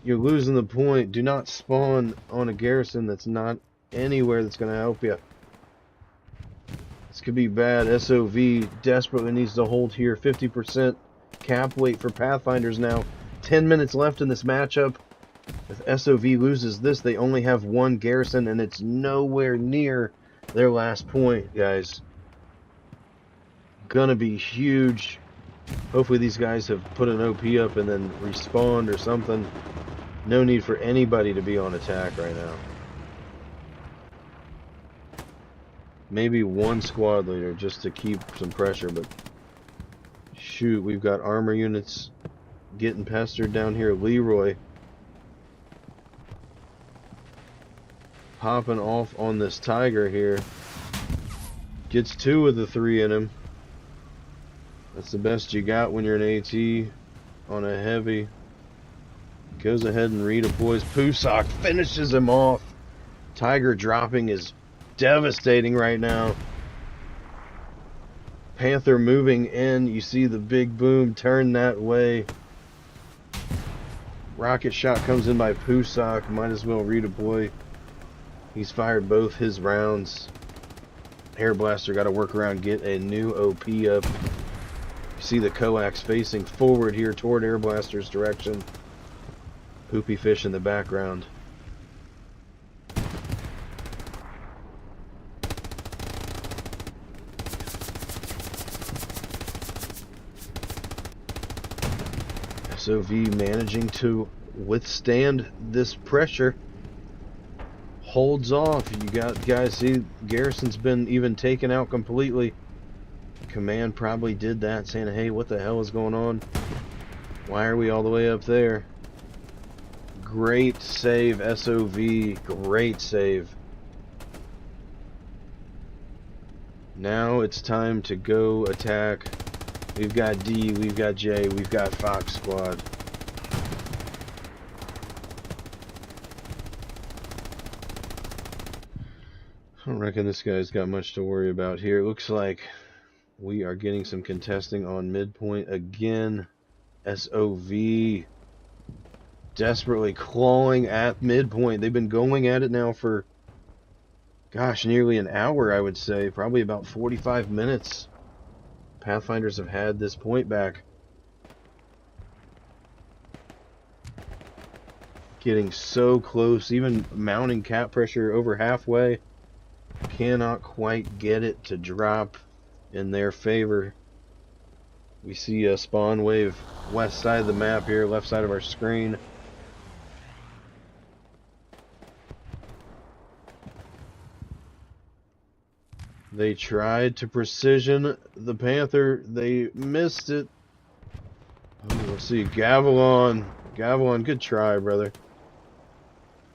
You're losing the point. Do not spawn on a garrison that's not anywhere that's going to help you. This could be bad. SOV desperately needs to hold here. 50% cap weight for Pathfinders now. 10 minutes left in this matchup. If SOV loses this, they only have 1 garrison, and it's nowhere near their last point, guys. Gonna be huge. Hopefully these guys have put an OP up and then respawned or something. No need for anybody to be on attack right now. Maybe 1 squad leader just to keep some pressure, but shoot, we've got armor units getting pestered down here. Leroy popping off on this Tiger here. Gets 2 of the 3 in him. That's the best you got when you're an AT on a heavy. Goes ahead and redeploys. Pusak finishes him off. Tiger dropping is devastating right now. Panther moving in. You see the big boom turn that way. Rocket shot comes in by Pusak. Might as well redeploy. He's fired both his rounds. Air Blaster got to work around, get a new OP up. You see the coax facing forward here toward Air Blaster's direction. Poopy fish in the background. SOV managing to withstand this pressure. Holds off. You got guys, see Garrison's been even taken out completely. Command probably did that, saying, hey, what the hell is going on? Why are we all the way up there? Great save, SOV. Great save. Now it's time to go attack. We've got D, we've got J, we've got Fox Squad. I don't reckon this guy's got much to worry about here. It looks like we are getting some contesting on midpoint again. SoV desperately clawing at midpoint. They've been going at it now for, gosh, nearly an hour, I would say. Probably about 45 minutes. Pathfinders have had this point back. Getting so close, even mounting cap pressure over halfway. Cannot quite get it to drop in their favor. We see a spawn wave west side of the map here, left side of our screen. They tried to precision the Panther. They missed it. Oh, let's see. Gavilon. Gavilon, good try, brother.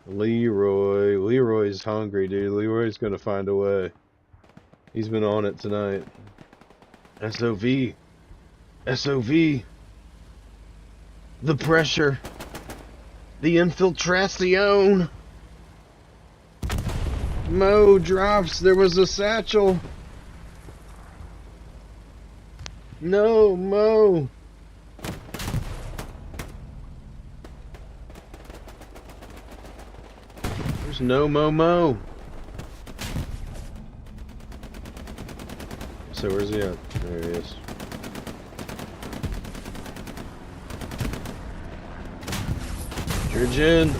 Leroy. Leroy's hungry, dude. Leroy's going to find a way. He's been on it tonight. SOV. SOV. The pressure. The infiltration. Mo drops. There was a satchel. No, Mo. There's no Mo. So where's he at? There he is. Jurgen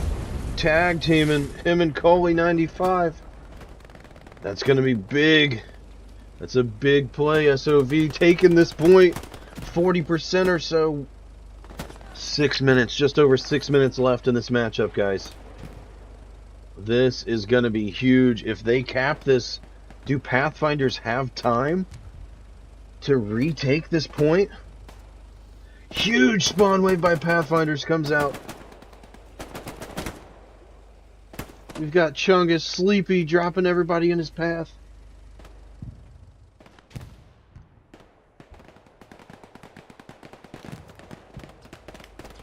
tag teaming him and Coley 95. That's gonna be big. That's a big play. SOV taking this point. 40% or so. 6 minutes, just over 6 minutes left in this matchup, guys. This is gonna be huge. If they cap this, do Pathfinders have time to retake this point? Huge spawn wave by Pathfinders comes out. We've got Chungus, Sleepy, dropping everybody in his path.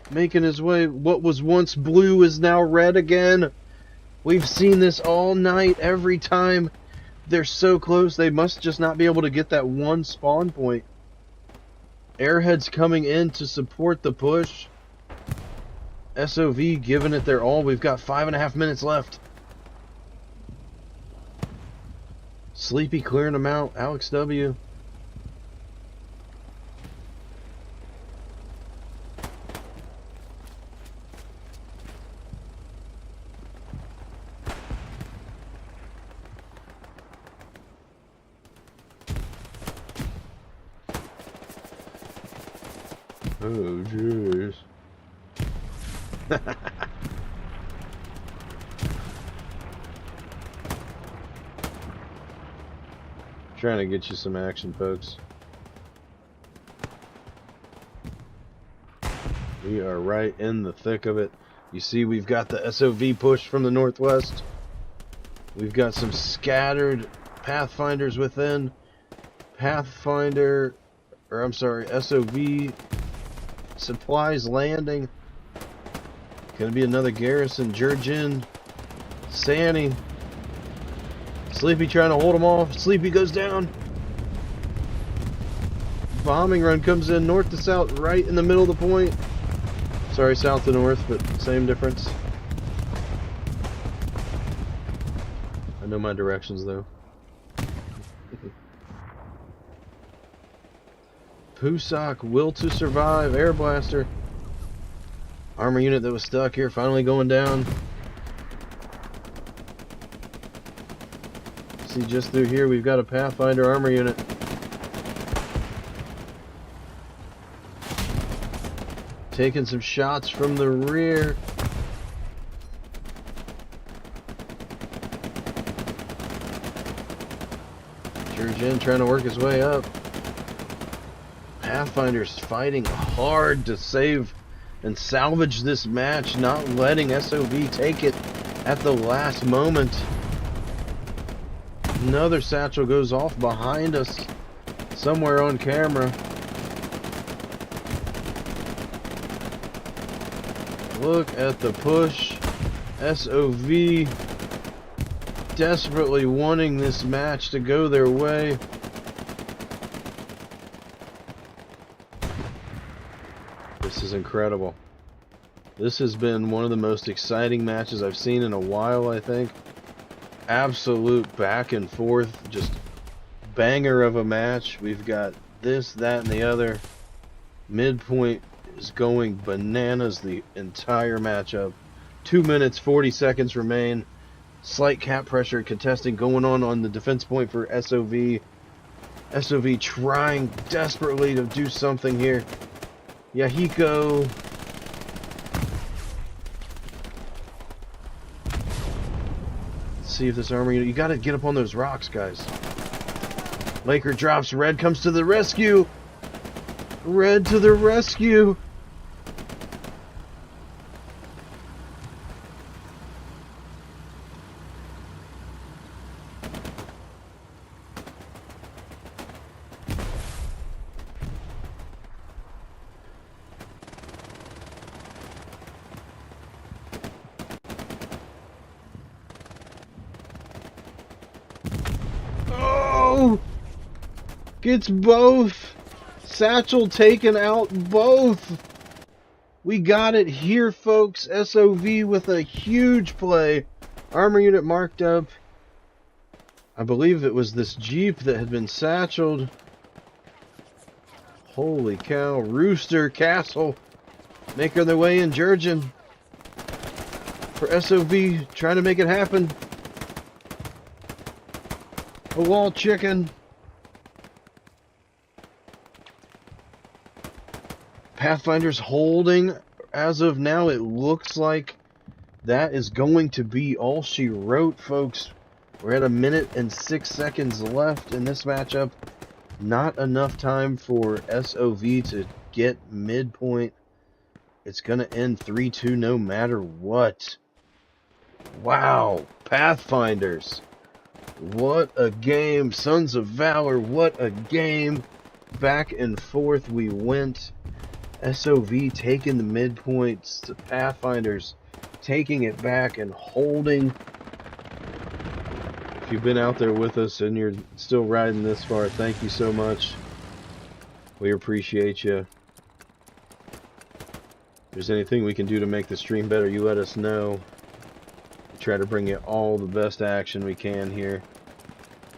Making his way. What was once blue is now red again. We've seen this all night, every time. They're so close, they must just not be able to get that one spawn point. Airheads coming in to support the push. SOV giving it their all. We've got 5.5 minutes left. Sleepy clearing them out. Alex W. Oh, jeez. Trying to get you some action, folks. We are right in the thick of it. You see, we've got the SOV push from the northwest. We've got some scattered Pathfinders within. SOV supplies landing. Gonna be another garrison. Jurgen, Sanny, Sleepy trying to hold him off. Sleepy goes down. Bombing run comes in north to south, right in the middle of the point. Sorry, south to north, but same difference. I know my directions though. Pusak, will to survive, air blaster. Armor unit that was stuck here, finally going down. See, just through here, we've got a Pathfinder armor unit. Taking some shots from the rear. Jurgen trying to work his way up. Pathfinder's fighting hard to save and salvage this match, not letting SOV take it at the last moment. Another satchel goes off behind us, somewhere on camera. Look at the push. SOV desperately wanting this match to go their way. This is incredible. This has been one of the most exciting matches I've seen in a while, I think. Absolute back and forth, just banger of a match. We've got this, that, and the other. Midpoint is going bananas the entire matchup. 2 minutes, 40 seconds remain. Slight cap pressure contesting going on the defense point for SoV. SoV trying desperately to do something here. Yahiko. Let's see if this armor... You gotta get up on those rocks, guys. Laker drops. Red comes to the rescue. Red to the rescue. Oh! Gets both. Satchel taken out both. We got it here, folks. SoV with a huge play. Armor unit marked up. I believe it was this Jeep that had been satcheled. Holy cow. Rooster Castle making their way in Jurgen for SoV, trying to make it happen. A wall chicken. Pathfinder's holding. As of now, it looks like that is going to be all she wrote, folks. We're at 1 minute and 6 seconds left in this matchup. Not enough time for SoV to get midpoint. It's going to end 3-2 no matter what. Wow. Pathfinders. What a game. Sons of Valor, what a game. Back and forth we went. SoV taking the midpoints. The Pathfinders taking it back and holding. If you've been out there with us and you're still riding this far, thank you so much. We appreciate you. If there's anything we can do to make the stream better, you let us know. We try to bring you all the best action we can here.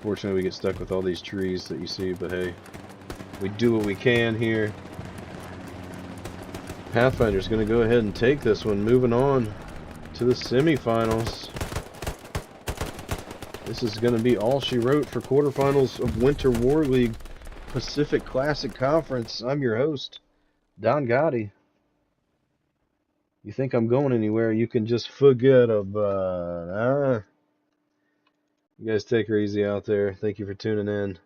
Fortunately, we get stuck with all these trees that you see, but hey, we do what we can here. Pathfinder's going to go ahead and take this one, moving on to the semifinals. This is going to be all she wrote for quarterfinals of Winter War League Pacific Classic Conference. I'm your host, Don Gotti. You think I'm going anywhere, you can just forget about it. You guys take her easy out there. Thank you for tuning in.